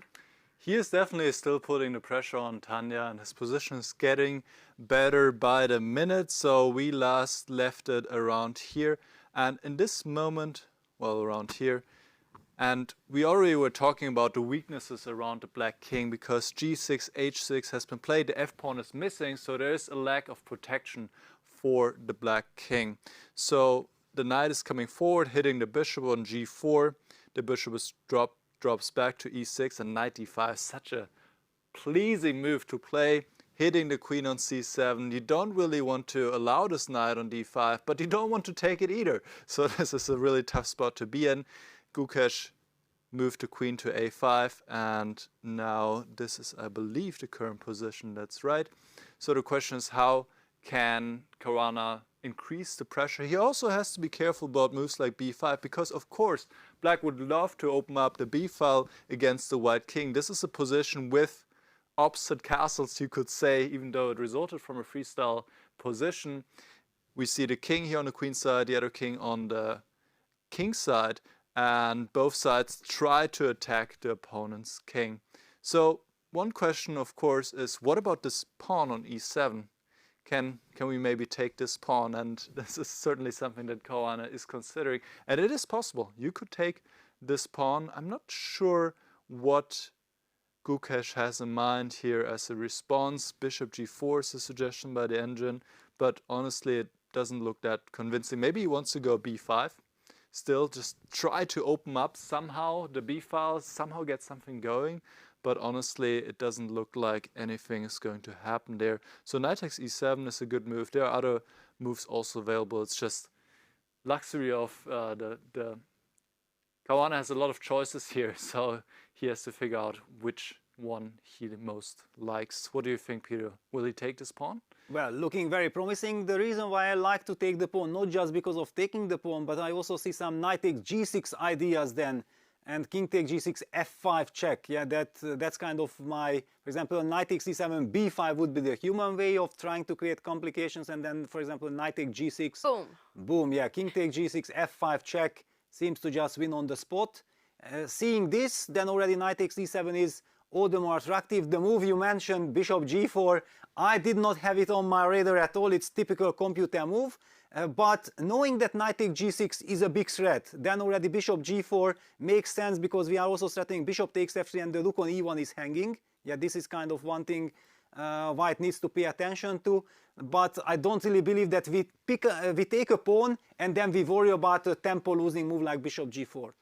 He is definitely still putting the pressure on Tanya, and his position is getting better by the minute. So we last left it around here, and in this moment, well, around here, and we already were talking about the weaknesses around the black king because g6, h6 has been played, the f-pawn is missing, so there is a lack of protection for the black king. So the knight is coming forward, hitting the bishop on g4, the bishop is drops back to e6 and knight d5, such a pleasing move to play, hitting the queen on c7. You don't really want to allow this knight on d5, but you don't want to take it either. So this is a really tough spot to be in. Gukesh moved the queen to a5, and now this is, I believe, the current position. That's right. So the question is, how can Caruana increase the pressure? He also has to be careful about moves like b5 because, of course, black would love to open up the b file against the white king. This is a position with opposite castles, you could say, even though it resulted from a freestyle position. We see the king here on the queen side, the other king on the king side, and both sides try to attack the opponent's king. So one question, of course, is what about this pawn on e7? Can we maybe take this pawn? And this is certainly something that Caruana is considering. And it is possible. You could take this pawn. I'm not sure what Gukesh has in mind here as a response. Bishop g4 is a suggestion by the engine, but honestly it doesn't look that convincing. Maybe he wants to go b5. Still, just try to open up somehow the b file, somehow get something going. But honestly, it doesn't look like anything is going to happen there. So knight takes e7 is a good move. There are other moves also available. It's just luxury of the Caruana has a lot of choices here, so he has to figure out which one he the most likes. What do you think, Peter? Will he take this pawn? Well, looking very promising. The reason why I like to take the pawn, not just because of taking the pawn, but I also see some knight takes g6 ideas then, and king takes g6, f5 check. Yeah, that's kind of my, for example, knight takes c7, b5 would be the human way of trying to create complications, and then, for example, knight takes g6. Boom. Boom, yeah, king takes g6, f5 check, seems to just win on the spot. Seeing this, then already knight takes e7 is all the more attractive. The move you mentioned, bishop g4, I did not have it on my radar at all. It's typical computer move. But knowing that knight takes g6 is a big threat, then already bishop g4 makes sense because we are also threatening bishop takes f3 and the rook on e1 is hanging. Yeah, this is kind of one thing White needs to pay attention to. But I don't really believe that we take a pawn and then we worry about a tempo losing move like bishop g4.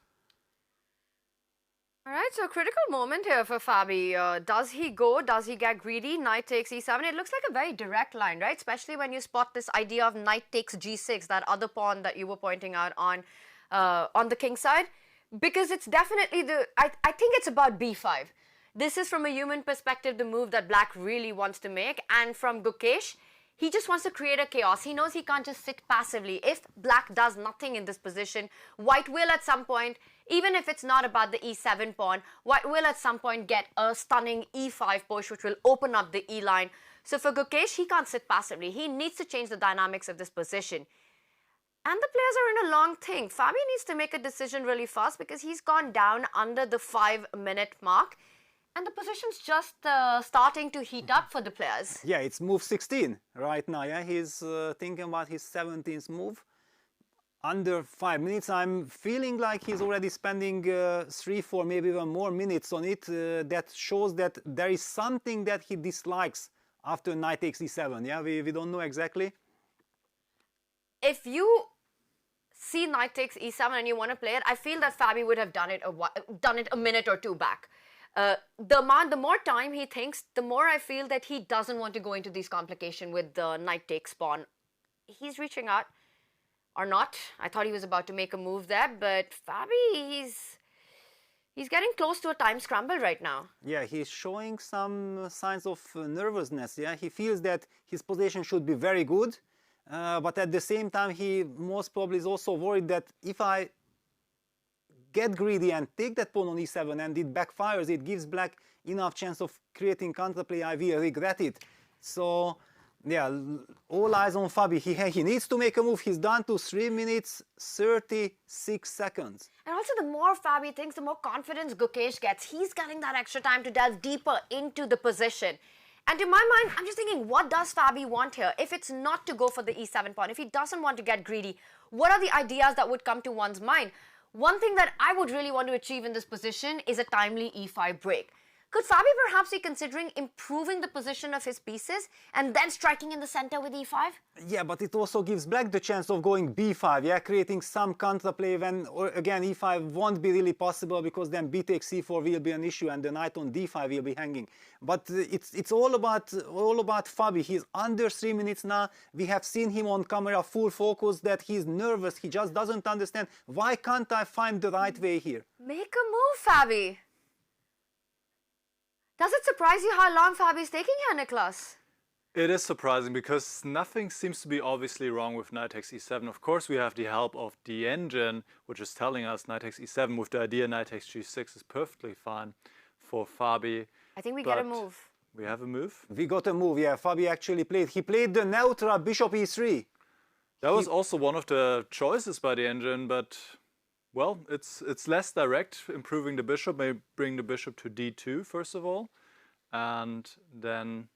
All right, so critical moment here for Fabi. Does he go? Does he get greedy? Knight takes e7. It looks like a very direct line, right? Especially when you spot this idea of knight takes g6, that other pawn that you were pointing out on the king side. Because it's definitely I think it's about b5. This is from a human perspective the move that black really wants to make. And from Gukesh, he just wants to create a chaos. He knows he can't just sit passively. If black does nothing in this position, white will at some point, even if it's not about the e7 pawn, white will at some point get a stunning e5 push which will open up the e line. So for Gukesh, he can't sit passively. He needs to change the dynamics of this position. And the players are in a long thing. Fabi needs to make a decision really fast because he's gone down under the 5-minute mark. And the position's just starting to heat up for the players. Yeah, it's move 16 right now. Yeah, he's thinking about his 17th move. Under 5 minutes, I'm feeling like he's already spending 3-4, maybe even more minutes on it. That shows that there is something that he dislikes after knight takes e7. Yeah, we don't know exactly. If you see knight takes e7 and you want to play it, I feel that Fabi would have done it a minute or two back. The more time he thinks, the more I feel that he doesn't want to go into these complications with the knight takes pawn. He's reaching out. or not. I thought he was about to make a move there, but Fabi, he's getting close to a time scramble right now. Yeah, he's showing some signs of nervousness. Yeah, he feels that his position should be very good, but at the same time, he most probably is also worried that if I get greedy and take that pawn on e7 and it backfires, it gives black enough chance of creating counterplay, I will regret it. So yeah, all eyes on Fabi. He needs to make a move. He's down to 3 minutes 36 seconds. And also, the more Fabi thinks, the more confidence Gukesh gets. He's getting that extra time to delve deeper into the position. And to my mind, I'm just thinking, what does Fabi want here? If it's not to go for the e7 pawn, if he doesn't want to get greedy, what are the ideas that would come to one's mind? One thing that I would really want to achieve in this position is a timely e5 break. Could Fabi perhaps be considering improving the position of his pieces and then striking in the center with e5? Yeah, but it also gives black the chance of going b5, yeah, creating some counterplay when, or again, e5 won't be really possible because then b takes c4 will be an issue and the knight on d5 will be hanging. But it's all about Fabi. He's under 3 minutes now. We have seen him on camera full focus that he's nervous. He just doesn't understand. Why can't I find the right way here? Make a move, Fabi. Does it surprise you how long Fabi is taking here, Niklas? It is surprising because nothing seems to be obviously wrong with knight takes e7. Of course, we have the help of the engine, which is telling us knight takes e7 with the idea knight takes g6 is perfectly fine for Fabi. I think we get a move. We have a move? We got a move, yeah. Fabi actually played. He played the neutral bishop e3. That was also one of the choices by the engine, but well, it's less direct, improving the bishop, maybe bring the bishop to d2 first of all. And then,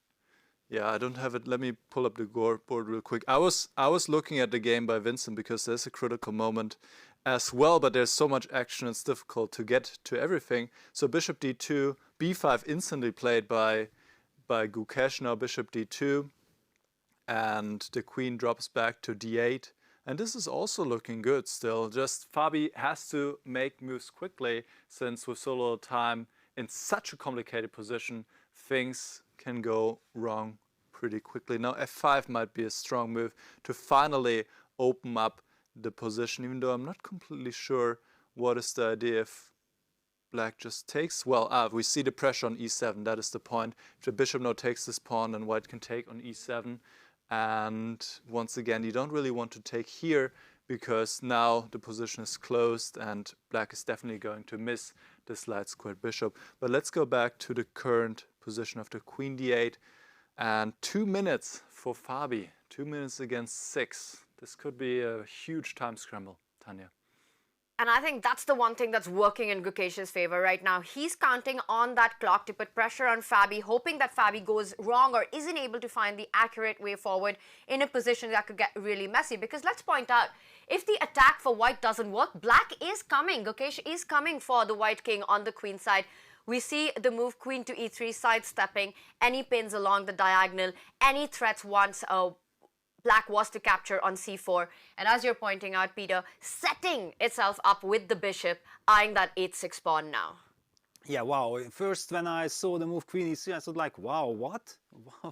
yeah, I don't have it. Let me pull up the board real quick. I was looking at the game by Vincent because there's a critical moment as well, but there's so much action, it's difficult to get to everything. So bishop d2, b5 instantly played by Gukesh, now bishop d2, and the queen drops back to d8. And this is also looking good still. Just Fabi has to make moves quickly since with so little time in such a complicated position, things can go wrong pretty quickly. Now f5 might be a strong move to finally open up the position, even though I'm not completely sure what is the idea if black just takes. Well, we see the pressure on e7, that is the point. If the bishop now takes this pawn, then white can take on e7. And once again, you don't really want to take here because now the position is closed and black is definitely going to miss this light squared bishop. But let's go back to the current position of the queen d8. And 2 minutes for Fabi, 2 minutes against 6. This could be a huge time scramble, Tanya. And I think that's the one thing that's working in Gukesh's favor right now. He's counting on that clock to put pressure on Fabi, hoping that Fabi goes wrong or isn't able to find the accurate way forward in a position that could get really messy. Because let's point out, if the attack for white doesn't work, black is coming. Gukesh is coming for the white king on the queen side. We see the move queen to e3 sidestepping, any pins along the diagonal, any threats once black was to capture on c4. And as you're pointing out, Peter, setting itself up with the bishop, eyeing that 8-6 pawn now. Yeah, wow. First, when I saw the move queen e3, I thought like, wow, what?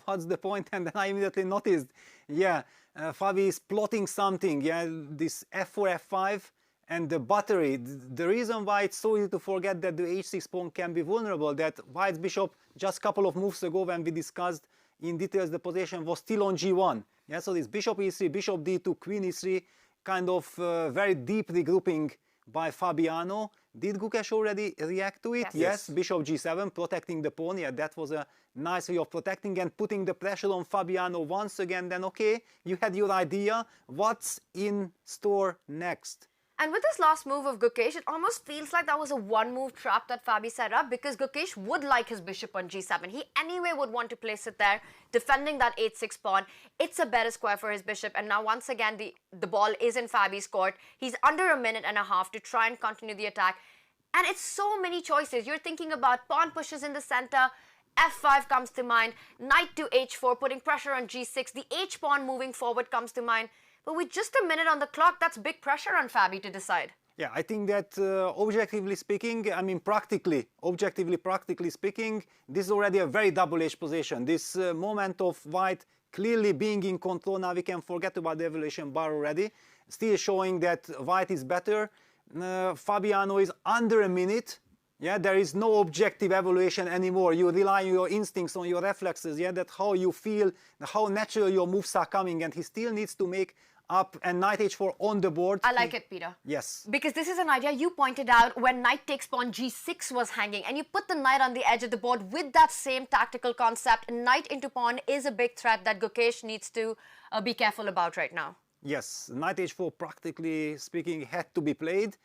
What's the point? And then I immediately noticed, yeah, Fabi is plotting something. Yeah, this f4, f5, and the battery. The reason why it's so easy to forget that the h6 pawn can be vulnerable, that white's bishop, just a couple of moves ago when we discussed in details the position, was still on g1. Yeah, so this bishop e3, bishop d2, queen e3, kind of very deep regrouping by Fabiano. Did Gukesh already react to it? Yes. Bishop g7, protecting the pawn. Yeah, that was a nice way of protecting and putting the pressure on Fabiano once again. Then, okay, you had your idea. What's in store next? And with this last move of Gukesh, it almost feels like that was a one-move trap that Fabi set up, because Gukesh would like his bishop on g7. He anyway would want to place it there, defending that 8-6 pawn. It's a better square for his bishop. And now once again, the ball is in Fabi's court. He's under a minute and a half to try and continue the attack. And it's so many choices. You're thinking about pawn pushes in the center, f5 comes to mind, knight to h4, putting pressure on g6, the h-pawn moving forward comes to mind. But with just a minute on the clock, that's big pressure on Fabi to decide. Yeah, I think that objectively speaking, I mean practically speaking, this is already a very double-edged position. This moment of white clearly being in control, now we can forget about the evaluation bar already. still showing that white is better. Fabiano is under a minute. Yeah, there is no objective evaluation anymore. You rely on your instincts, on your reflexes. Yeah, that how you feel, how natural your moves are coming, and he still needs to make up and knight h4 on the board. I like it, Peter. Yes. Because this is an idea you pointed out when knight takes pawn g6 was hanging, and you put the knight on the edge of the board with that same tactical concept. Knight into pawn is a big threat that G.O.A.T needs to be careful about right now. Yes, knight h4 practically speaking had to be played.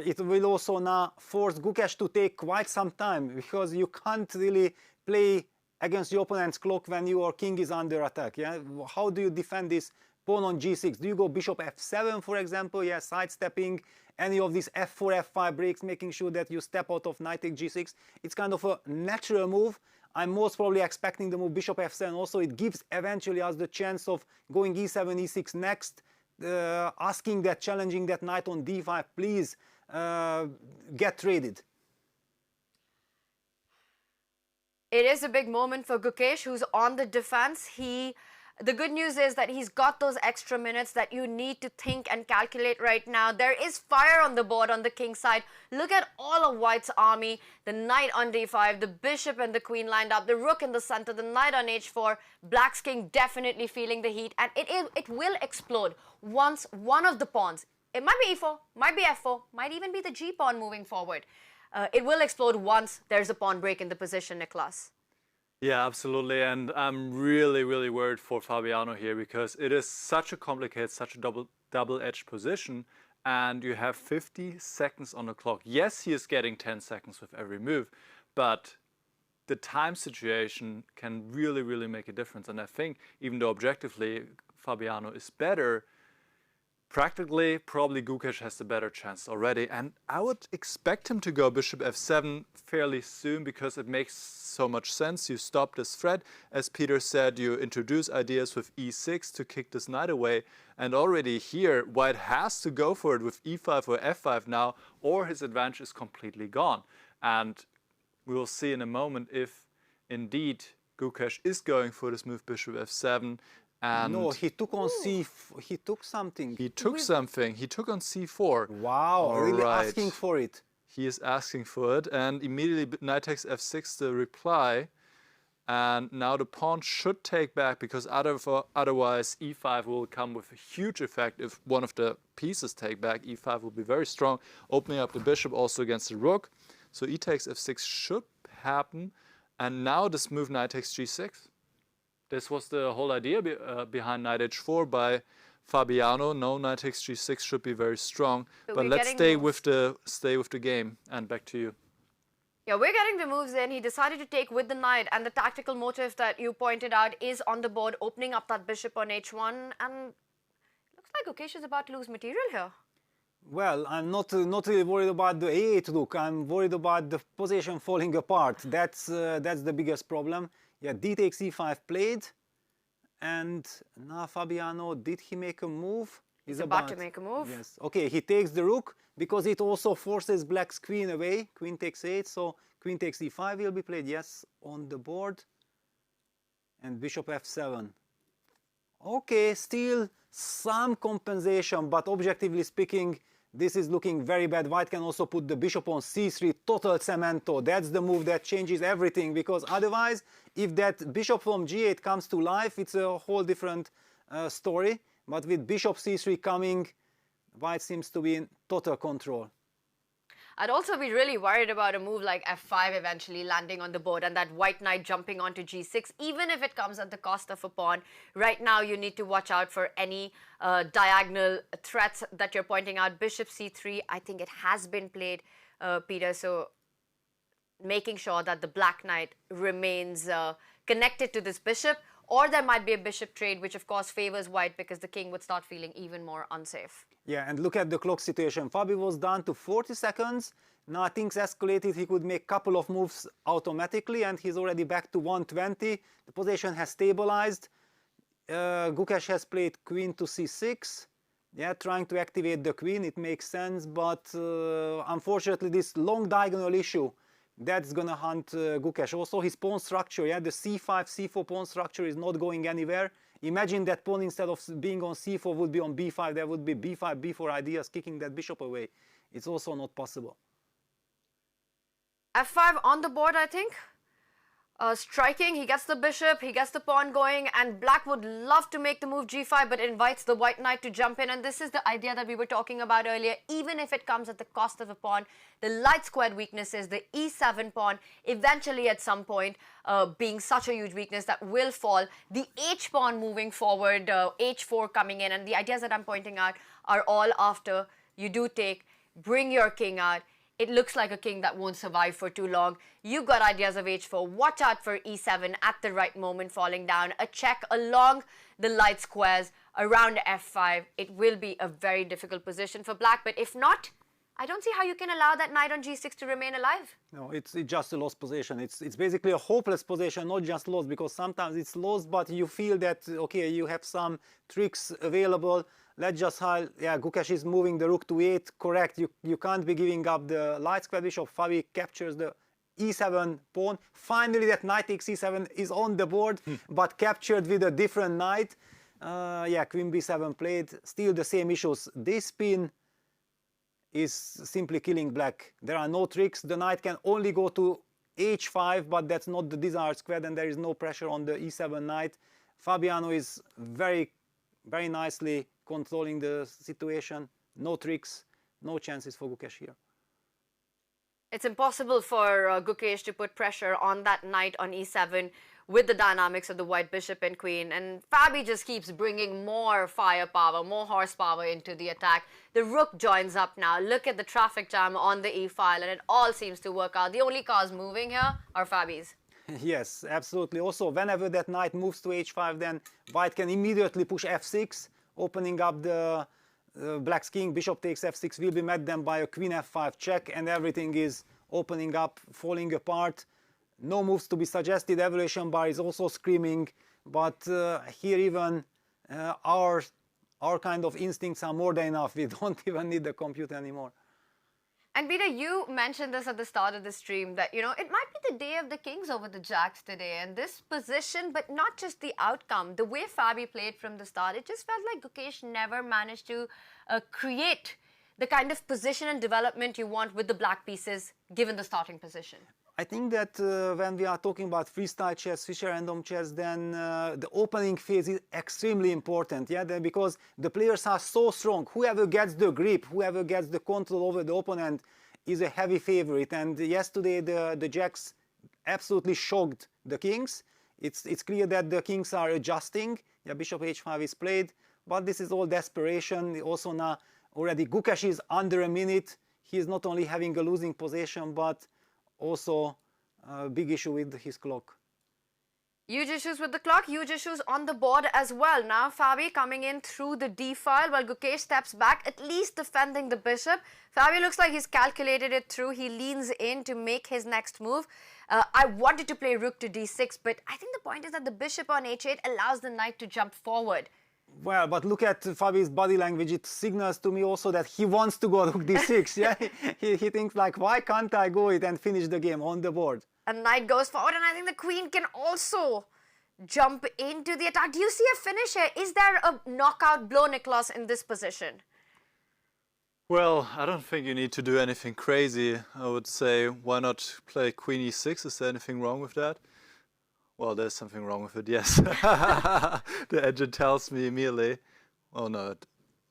It will also now force G.O.A.T to take quite some time, because you can't really play against your opponent's clock when your king is under attack. Yeah, how do you defend this pawn on g6? Do you go bishop f7, for example? Yeah, sidestepping any of these f4, f5 breaks, making sure that you step out of knight takes g6. It's kind of a natural move. I'm most probably expecting the move bishop f7. Also, it gives eventually us the chance of going e7, e6 next, asking that, challenging that knight on d5, please get traded. It is a big moment for G.O.A.T, who's on the defense. The good news is that he's got those extra minutes that you need to think and calculate right now. There is fire on the board on the king side. Look at all of White's army. The knight on d5, the bishop and the queen lined up, the rook in the center, the knight on h4. Black's king definitely feeling the heat, and it will explode once one of the pawns, it might be e4, might be f4, might even be the g pawn moving forward. It will explode once there's a pawn break in the position, Niklas. Yeah, absolutely. And I'm really, really worried for Fabiano here, because it is such a complicated, such a double-edged position, and you have 50 seconds on the clock. Yes, he is getting 10 seconds with every move, but the time situation can really, really make a difference. And I think, even though objectively Fabiano is better, practically, probably G.O.A.T has the better chance already, and I would expect him to go bishop f7 fairly soon, because it makes so much sense. You stop this threat. As Peter said, you introduce ideas with e6 to kick this knight away, and already here, White has to go for it with e5 or f5 now, or his advantage is completely gone. And we will see in a moment if indeed G.O.A.T is going for this move bishop f7. And no, he took on he took something. He took something. He took on c4. Wow, really asking for it. He is asking for it, and immediately knight takes f6 the reply. And now the pawn should take back, because otherwise e5 will come with a huge effect if one of the pieces take back. e5 will be very strong, opening up the bishop also against the rook. So e takes f6 should happen. And now this move knight takes g6. This was the whole idea behind knight h4 by Fabiano. No, knight takes g6 should be very strong. But let's stay with the game, and back to you. Yeah, we're getting the moves in. He decided to take with the knight, and the tactical motive that you pointed out is on the board, opening up that bishop on h1, and looks like G.O.A.T is about to lose material here. Well, I'm not really worried about the a8 rook. I'm worried about the position falling apart. That's the biggest problem. Yeah, d takes e5 played, and now Fabiano, did he make a move? He's about to make a move. Yes. Okay, he takes the rook, because it also forces Black's queen away. Queen takes 8, so queen takes e5 will be played, yes, on the board. And bishop f7. Okay, still some compensation, but objectively speaking, this is looking very bad. White can also put the bishop on c3, total cemento. That's the move that changes everything, because otherwise, if that bishop from g8 comes to life, it's a whole different story. But with bishop c3 coming, White seems to be in total control. I'd also be really worried about a move like f5 eventually landing on the board, and that white knight jumping onto g6, even if it comes at the cost of a pawn. Right now, you need to watch out for any diagonal threats that you're pointing out. Bishop c3, I think it has been played, Peter, so making sure that the black knight remains connected to this bishop, or there might be a bishop trade, which of course favors white, because the king would start feeling even more unsafe. Yeah, and look at the clock situation. Fabi was down to 40 seconds. Now things escalated. He could make a couple of moves automatically, and he's already back to 120. The position has stabilized. G.O.A.T has played queen to c6. Yeah, trying to activate the queen. It makes sense, but unfortunately this long diagonal issue That's gonna hunt Gukesh. Also his pawn structure, yeah, the c5, c4 pawn structure is not going anywhere. Imagine that pawn instead of being on c4 would be on b5. There would be b5, b4 ideas kicking that bishop away. It's also not possible. f5 on the board, I think. Striking, he gets the bishop, he gets the pawn going, and black would love to make the move g5, but invites the white knight to jump in. And this is the idea that we were talking about earlier. Even if it comes at the cost of a pawn, the light squared weakness is the e7 pawn, eventually at some point being such a huge weakness that will fall. The h pawn moving forward, h4 coming in, and the ideas that I'm pointing out are all after you do take, bring your king out. It looks like a king that won't survive for too long. You've got ideas of h4. Watch out for e7 at the right moment falling down. A check along the light squares around f5. It will be a very difficult position for black. But if not, I don't see how you can allow that knight on g6 to remain alive. No, it's just a lost position. It's basically a hopeless position, not just lost, because sometimes it's lost, but you feel that, okay, you have some tricks available. Let's just Gukesh is moving the rook to e8, correct. You can't be giving up the light square bishop. Fabi captures the e7 pawn. Finally, that knight takes e7 is on the board, but captured with a different knight. Queen b7 played. Still the same issues. This pin is simply killing black. There are no tricks. The knight can only go to h5, but that's not the desired square, and there is no pressure on the e7 knight. Fabiano is very, very nicely controlling the situation. No tricks, no chances for Gukesh here. It's impossible for Gukesh to put pressure on that knight on e7 with the dynamics of the white bishop and queen. And Fabi just keeps bringing more firepower, more horsepower into the attack. The rook joins up now. Look at the traffic jam on the e-file, and it all seems to work out. The only cars moving here are Fabi's. Yes, absolutely. Also, whenever that knight moves to h5, then white can immediately push f6, opening up the black's king. Bishop takes f6 will be met then by a queen f5 check, and everything is opening up, falling apart. No moves to be suggested. Evaluation bar is also screaming, but here even our kind of instincts are more than enough. We don't even need the computer anymore. And Peter, you mentioned this at the start of the stream that, you know, it might be the day of the kings over the jacks today. And this position, but not just the outcome, the way Fabi played from the start, it just felt like Gukesh never managed to create the kind of position and development you want with the black pieces, given the starting position. I think that when we are talking about freestyle chess, Fischer random chess, then the opening phase is extremely important, because the players are so strong. Whoever gets the grip, whoever gets the control over the opponent is a heavy favorite. And yesterday the jacks absolutely shocked the kings. It's clear that the kings are adjusting. Bishop h5 is played, but this is all desperation. Also now already Gukesh is under a minute. He is not only having a losing position, but also a big issue with his clock. Huge issues with the clock, huge issues on the board as well. Now Fabi coming in through the d-file while Gukesh steps back, at least defending the bishop. Fabi looks like he's calculated it through. He leans in to make his next move. I wanted to play rook to d6, but I think the point is that the bishop on h8 allows the knight to jump forward. Well, but look at Fabi's body language. It signals to me also that he wants to go rook d6. He thinks like, why can't I go it and finish the game on the board? And knight goes forward, and I think the queen can also jump into the attack. Do you see a finish here? Is there a knockout blow, Niklas, in this position? Well, I don't think you need to do anything crazy. I would say, why not play queen e6? Is there anything wrong with that? Well, there's something wrong with it, yes. The engine tells me immediately. Oh no,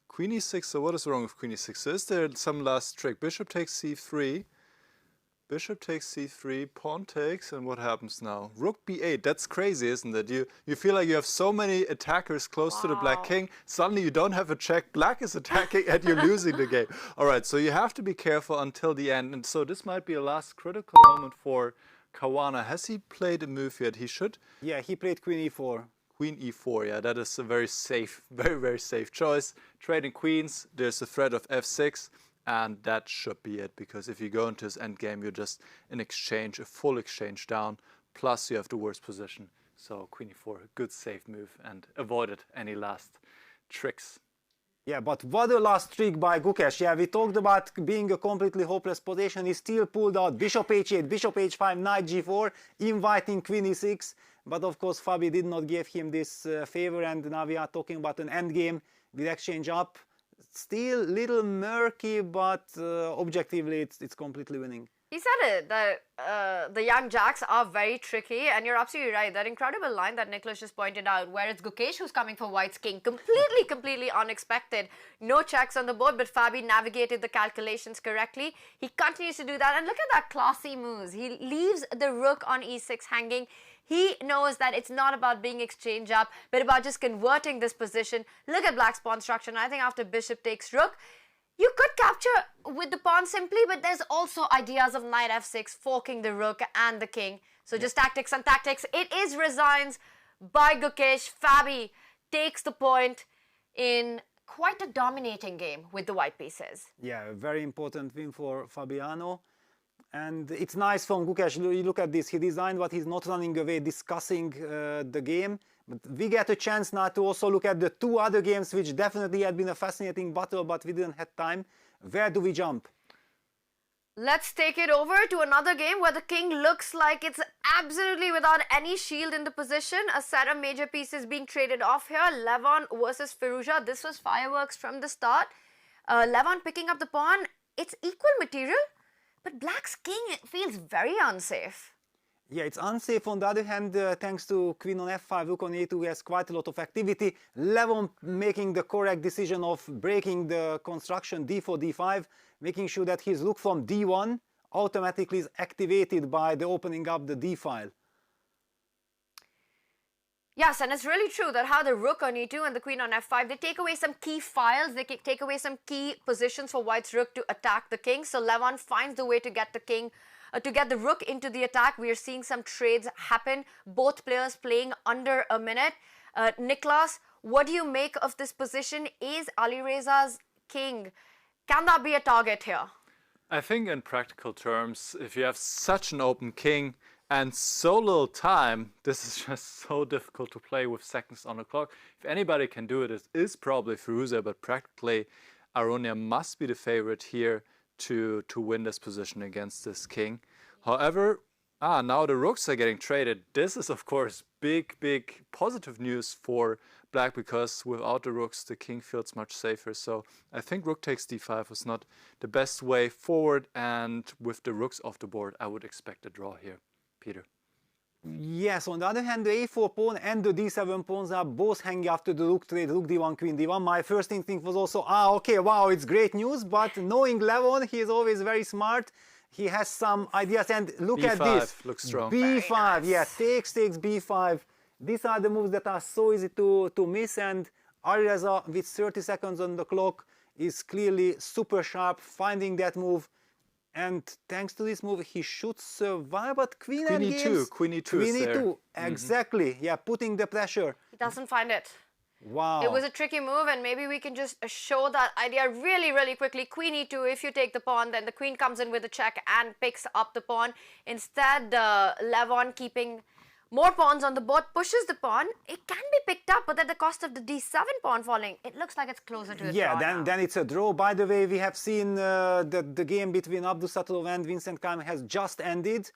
queen e6, so what is wrong with queen e6? So is there some last trick? Bishop takes c3, bishop takes c3, pawn takes, and what happens now? Rook b8, that's crazy, isn't it? You feel like you have so many attackers close to the black king, suddenly you don't have a check, black is attacking and you're losing the game. Alright, so you have to be careful until the end, and so this might be a last critical moment for Caruana. Has he played a move yet? He should. Yeah, he played queen e4. Queen e4, yeah, that is a very safe, very safe choice. Trading queens, there's a threat of f6, and that should be it, because if you go into his endgame, you're just in exchange, a full exchange down, plus you have the worst position. So queen e4, a good safe move, and avoided any last tricks. Yeah, but what a last trick by Gukesh. Yeah, we talked about being a completely hopeless position. He still pulled out bishop h8, bishop h5, knight g4, inviting queen e6. But of course, Fabi did not give him this favor, and now we are talking about an endgame with exchange up. Still little murky, but objectively it's completely winning. He said it, that the young jacks are very tricky, and you're absolutely right. That incredible line that Nicholas just pointed out, where it's Gukesh who's coming for White's king, completely unexpected. No checks on the board, but Fabi navigated the calculations correctly. He continues to do that, and look at that classy moves. He leaves the rook on e6 hanging. He knows that it's not about being exchange up, but about just converting this position. Look at Black's pawn structure, and I think after bishop takes rook, you could capture with the pawn simply, but there's also ideas of knight f6, forking the rook and the king. So just tactics and tactics. It is resigns by Gukesh. Fabi takes the point in quite a dominating game with the white pieces. Yeah, a very important win for Fabiano. And it's nice from Gukesh. You look at this. He designed what he's not running away, discussing the game. But we get a chance now to also look at the two other games, which definitely had been a fascinating battle, but we didn't have time. Where do we jump? Let's take it over to another game where the king looks like it's absolutely without any shield in the position. A set of major pieces being traded off here. Levon versus firouzja. This was fireworks from the start. Levon picking up the pawn. It's equal material, but Black's king feels very unsafe. Yeah, it's unsafe. On the other hand, thanks to queen on f5, rook on a2 has quite a lot of activity. Levon making the correct decision of breaking the construction d4, d5, making sure that his rook from d1 automatically is activated by the opening up the d file. Yes, and it's really true that how the rook on e2 and the queen on f5, they take away some key files, they take away some key positions for White's rook to attack the king. So Levon finds the way to get the king, to get the rook into the attack. We are seeing some trades happen, both players playing under a minute. Niklas, what do you make of this position? Is Alireza's king, can that be a target here? I think in practical terms, if you have such an open king and so little time, this is just so difficult to play with seconds on the clock. If anybody can do it, it is probably firouzja, but practically Aronian must be the favorite here to win this position against this king. However, now the rooks are getting traded. This is of course big positive news for Black, because without the rooks the king feels much safer. So I think rook takes d5 was not the best way forward, and with the rooks off the board I would expect a draw here. Peter. Yes, on the other hand, the a4 pawn and the d7 pawns are both hanging after the rook trade, rook d1, queen d1. My first instinct was also, okay, wow, it's great news, but knowing Levon, he is always very smart. He has some ideas, and look B5 at this. looks strong. B5, nice. Yeah, takes, b5. These are the moves that are so easy to miss, and Alireza, with 30 seconds on the clock, is clearly super sharp, finding that move. And thanks to this move, he should survive. But queen e2, queen e2 is there. Exactly. Yeah, putting the pressure. He doesn't find it. Wow. It was a tricky move, and maybe we can just show that idea really quickly. Queen e2, if you take the pawn, then the queen comes in with a check and picks up the pawn. Instead, Levon, keeping more pawns on the board, pushes the pawn. It can be picked up, but at the cost of the d7 pawn falling. It looks like it's closer to a draw. Yeah, then it's a draw. By the way, we have seen the game between Abdusattorov and Vincent Keymer has just ended.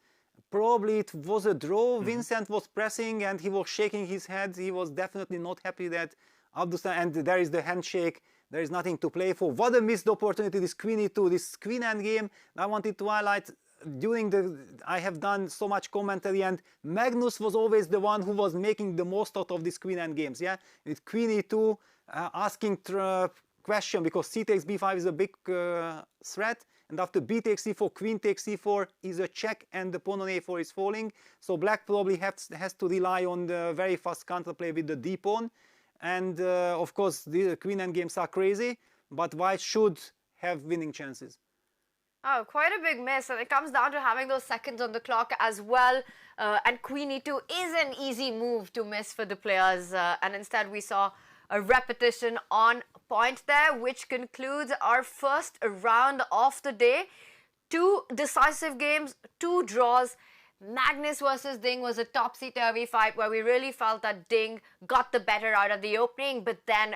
Probably it was a draw. Vincent was pressing and he was shaking his head. He was definitely not happy that Abdusattorov, and there is the handshake. There is nothing to play for. What a missed opportunity, this queen e2, this queen endgame. I wanted to highlight, I have done so much commentary, and Magnus was always the one who was making the most out of these queen endgames, yeah? With queen e2, asking question, because c takes b5 is a big threat, and after b takes c4, queen takes c4 is a check, and the pawn on a4 is falling. So Black probably has to rely on the very fast counterplay with the d pawn, and of course the queen endgames are crazy, but White should have winning chances. Oh, quite a big miss, and it comes down to having those seconds on the clock as well. And queen e2 is an easy move to miss for the players, and instead we saw a repetition on point there, which concludes our first round of the day. 2 decisive games, 2 draws. Magnus versus Ding was a topsy-turvy fight where we really felt that Ding got the better out of the opening, but then